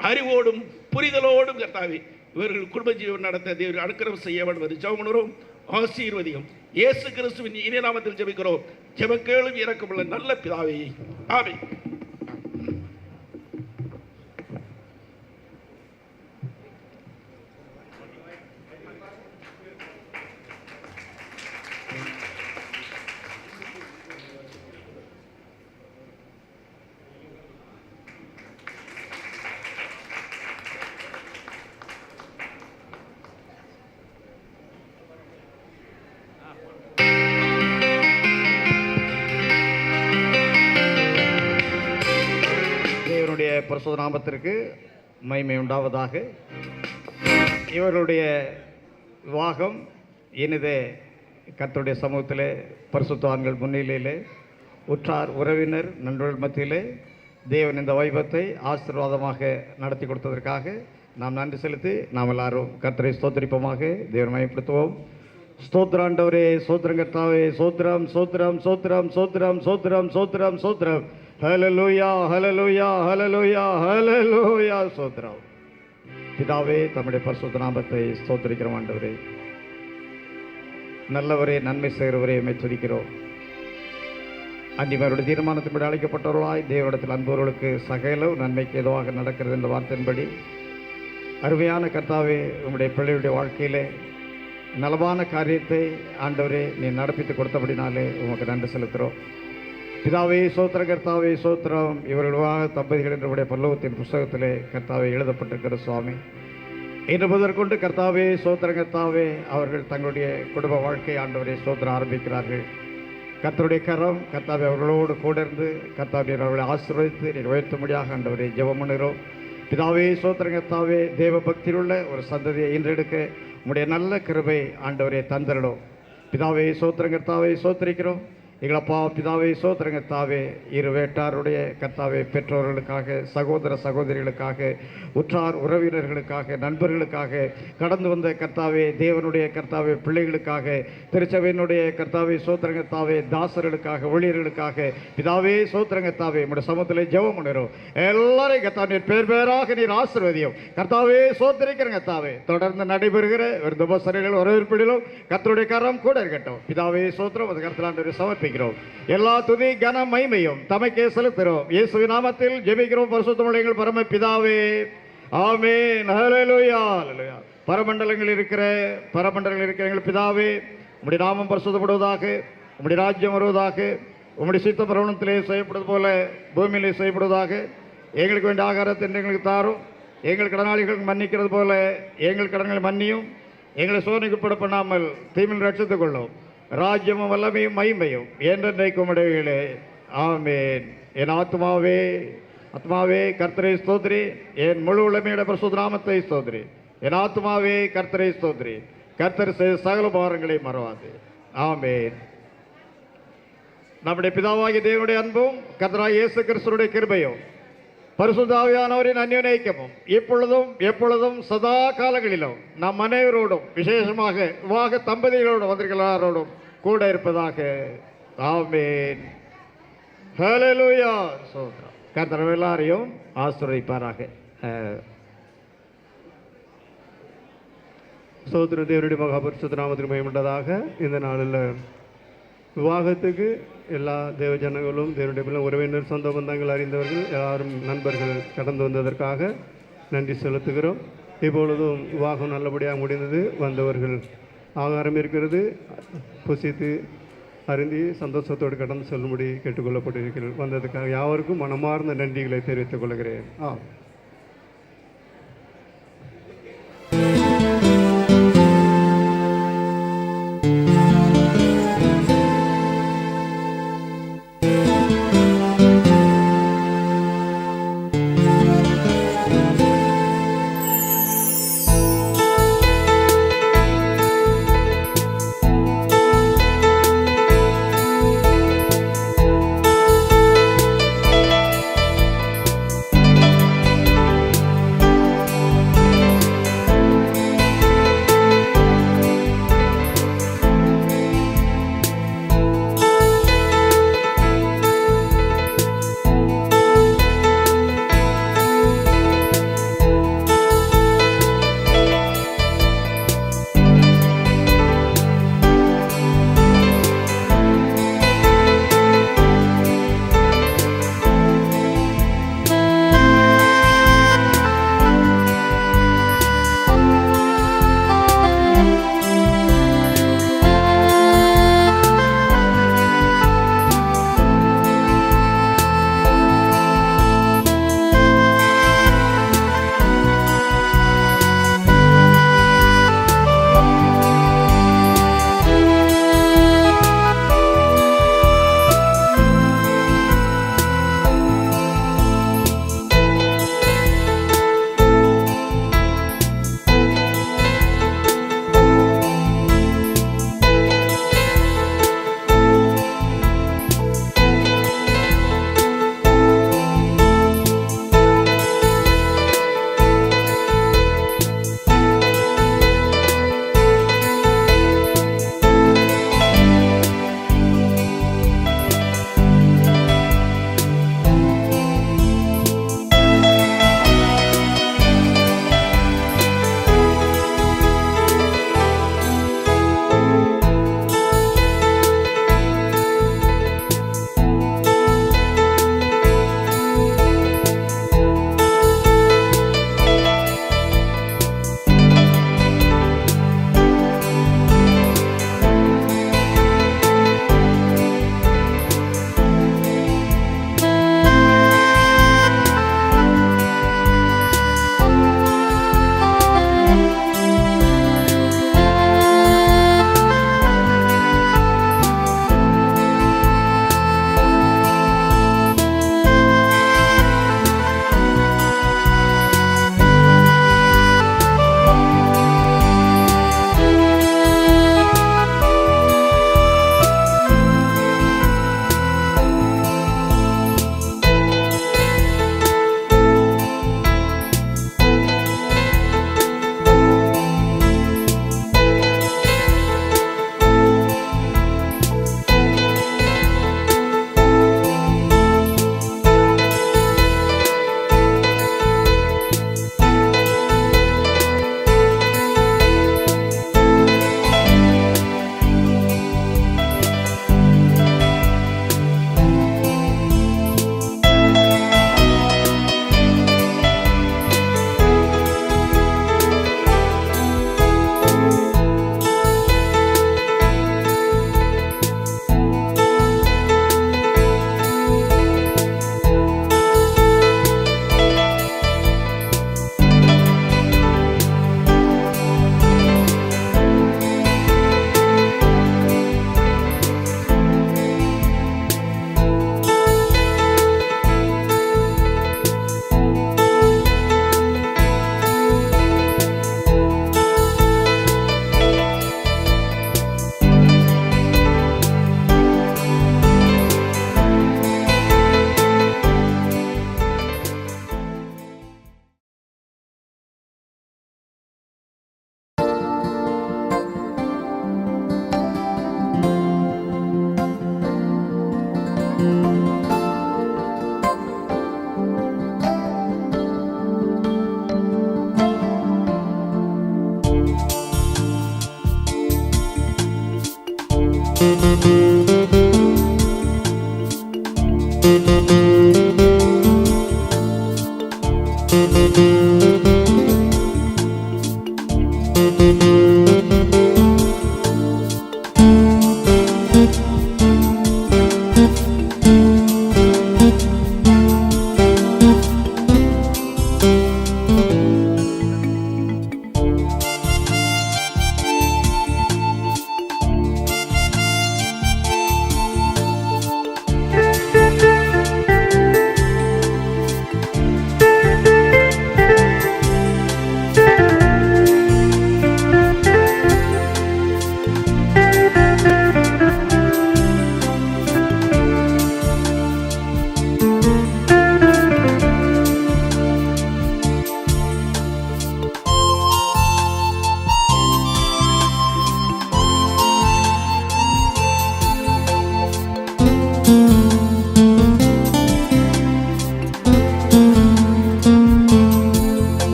அறிவோடும் புரிதலோடும் கர்த்தாவே இவர்கள் குடும்ப ஜீவன் நடத்த தேவர்கள் அனுக்கிரகம் செய்ய வேண்டும் என்று ஜெபம் பண்ணுகிறோம். ஆசீர்வதியும் இயேசு கிறிஸ்துவின் இனிய நாமத்தில் ஜெபிக்கிறோம். ஜெபக்கேளும் இரக்கமுள்ள நல்ல பிதாவே, ஆமென். பரிசுத்த நாமத்திற்கு மகிமை உண்டாவதாக. இவர்களுடைய விவாகம் இனிதே கர்த்தருடைய சமூகத்திலே பரிசுத்தவான்கள் முன்னிலையிலே உற்றார் உறவினர் நண்பர்கள் மத்தியிலே தேவன் இந்த வைபத்தை ஆசீர்வாதமாக நடத்தி கொடுத்ததற்காக நாம் நன்றி செலுத்தி நாம் எல்லாரும் கர்த்தரை ஸ்தோத்திரிப்போமாக. தேவன் மகிமைப்படுத்துவோம். ஸ்தோத்திரம் ஆண்டவரே, ஸ்தோத்திரம் கர்த்தாவே, ஸ்தோத்திரம் ஸ்தோத்திரம் ஸ்தோத்திரம் ஸ்தோத்திரம் ஸ்தோத்திரம் ஸ்தோத்திரம் ஸ்தோத்திரம். ஹல்லேலூயா ஹல்லேலூயா ஹல்லேலூயா ஹல்லேலூயா. ஸ்தோத்திரம் பிதாவே, தம்முடைய பரிசுத்த நாமத்தை ஸ்தோத்திரிக்கிறோம். ஆண்டவரே நல்லவரே, நன்மை செய்கிறவரே, எம்மை துதிக்கிறோம். அன்னிவருடைய தீர்மானத்தின்படி அழைக்கப்பட்டவர்களாய் தேவனிடத்தில் அன்பவர்களுக்கு சகல நன்மைக்கு எதுவாக நடக்கிறது என்ற வார்த்தையின்படி அருமையான கர்த்தாவே, உங்களுடைய பிள்ளைகளுடைய வாழ்க்கையிலே நலவான காரியத்தை ஆண்டவரே நீ நடப்பித்து கொடுத்தபடினாலே உமக்கு நன்றி செலுத்துகிறோம். பிதாவே சோத்திர கர்த்தாவே சோத்திரம். இவர்களுடைய தம்பதிகள் என்றுடைய பல்லவத்தின் புஸ்தகத்திலே கர்த்தாவே எழுதப்பட்டிருக்கிற சுவாமி, இன்று முதற்கொண்டு கர்த்தாவே சோத்திர கர்த்தாவே அவர்கள் தங்களுடைய குடும்ப வாழ்க்கை ஆண்டவரை சோத்திரம் ஆரம்பிக்கிறார்கள். கர்த்தருடைய கரம் கர்த்தாவே அவர்களோடு கூட இருந்து கர்த்தாவே அவர்களை ஆசீர்வதித்து நீர் உயர்த்தும்படியாக ஆண்டவரை ஜெபம் பண்ணுகிறோம். பிதாவே சோத்திர கர்த்தாவே தேவ பக்தியிலுள்ள ஒரு சந்ததியை இன்றெடுக்க உங்களுடைய நல்ல கிருபை ஆண்டவரை தந்திரடும். பிதாவே சோத்திர கர்த்தாவே சோத்திரிக்கிறோம். எங்களப்பா பிதாவே சோத்திரம் கர்த்தாவே இரு வேட்டாருடைய கர்த்தாவே பெற்றோர்களுக்காக சகோதர சகோதரிகளுக்காக உற்றார் உறவினர்களுக்காக நண்பர்களுக்காக கடந்து வந்த கர்த்தாவே தேவனுடைய கர்த்தாவே பிள்ளைகளுக்காக திருச்சபையினுடைய கர்த்தாவே சோத்திரம் கர்த்தாவே தாசர்களுக்காக ஊழியர்களுக்காக பிதாவே சோத்திரம் கர்த்தாவே உம்முடைய சமூகத்திலே ஜெபம் பண்ணுறோம். எல்லாரையும் கர்த்தாவே நீர் பேர் பேராக நீர் ஆசீர்வதியும். கர்த்தாவே சோத்திரிக்கிறேன் கர்த்தாவே தொடர்ந்து நடைபெறுகிற விருந்த உபசரிகள் வரவேற்பிலும் கர்த்தருடைய கரம் கூட இருக்கட்டும். பிதாவே சோத்திரம் அது கர்த்தராண்டவரை சமர்ப்பிக்கிறோம். எல்லா துதி கன மகிமையும் தமக்கே செலுத்துகிறோம். இயேசுவின் நாமத்தில் ஜெபிக்கிறோம் பரிசுத்தமுள்ள எங்கள் பரம பிதாவே, ஆமென். ஹல்லேலூயா ஹல்லேலூயா. பரமண்டலங்கள் இருக்கிற எங்கள் பிதாவே, உம்முடைய நாமம் பரிசுத்தப்படுவதாக, உம்முடைய ராஜ்யம் வருவதாக, உம்முடைய சித்த பிரவணத்திலே செய்யப்படுவது போல பூமியிலே செய்யப்படுவதாக. எங்களுக்கு வேண்டிய ஆகாரத்தை எங்களுக்கு தாரும். எங்கள் கடனாளிகளுக்கு மன்னிக்கிறது போல எங்கள் கடன்களை மன்னியும். எங்களை சோதனைக்கு உட்பட பண்ணாமல் தீமையில் ரட்சித்துக் கொள்ளும். ராஜ்யமும் வல்லமையும் மகிமையும் என்றென்றைக்கும் உடையவர்களே, ஆமென். என் ஆத்மாவே கர்த்தரை ஸ்தோத்திரி, என் முழு உளமையுடைய பரிசுத்த நாமத்தை ஸ்தோத்திரி. என் ஆத்மாவே கர்த்தரை ஸ்தோத்திரி, கர்த்தர் செய்த சகல பாரங்களை மறவாது. ஆமென். நம்முடைய பிதாவாகிய தேவனுடைய அன்பும் கர்த்தராகிய இயேசு கிறிஸ்துவினுடைய கிருபையும் பரிசுத்த ஆவியானவரின் அந்யோன்ய ஐக்கியமும் இப்பொழுதும் எப்பொழுதும் சதா காலங்களிலும் நம் அனைவரோடும் விசேஷமாக விவாக தம்பதிகளோடும் வந்திருக்கிறாரோடும் கூட இருப்பதாக. ஆமென். ஹல்லேலூயா. ஸ்தோத்திரம். கர்த்தர் எல்லாரையும் ஆசீர்வதிப்பாராக. சோதர தேவனுடைய மகாபரிசுத்த நாமத்திற்கு மகிமையுண்டதாக. இந்த நாளில் விவாகத்துக்கு எல்லா தேவ ஜனங்களும் தேவனுடைய பிள்ளை உறவினர் சொந்த பந்தங்கள் அறிந்தவர்கள் எல்லாரும் நண்பர்கள் கடந்து வந்ததற்காக நன்றி செலுத்துகிறோம். இப்பொழுதும் விவாகம் நல்லபடியாக முடிந்தது. வந்தவர்கள் ஆகாரம் இருக்கிறது, புசித்து அருந்தி சந்தோஷத்தோடு கடந்து செல்லும்படி கேட்டுக்கொள்ளப்பட்டிருக்கிறேன். வந்ததுக்காக யாவருக்கும் மனமார்ந்த நன்றிகளை தெரிவித்துக் கொள்கிறேன்.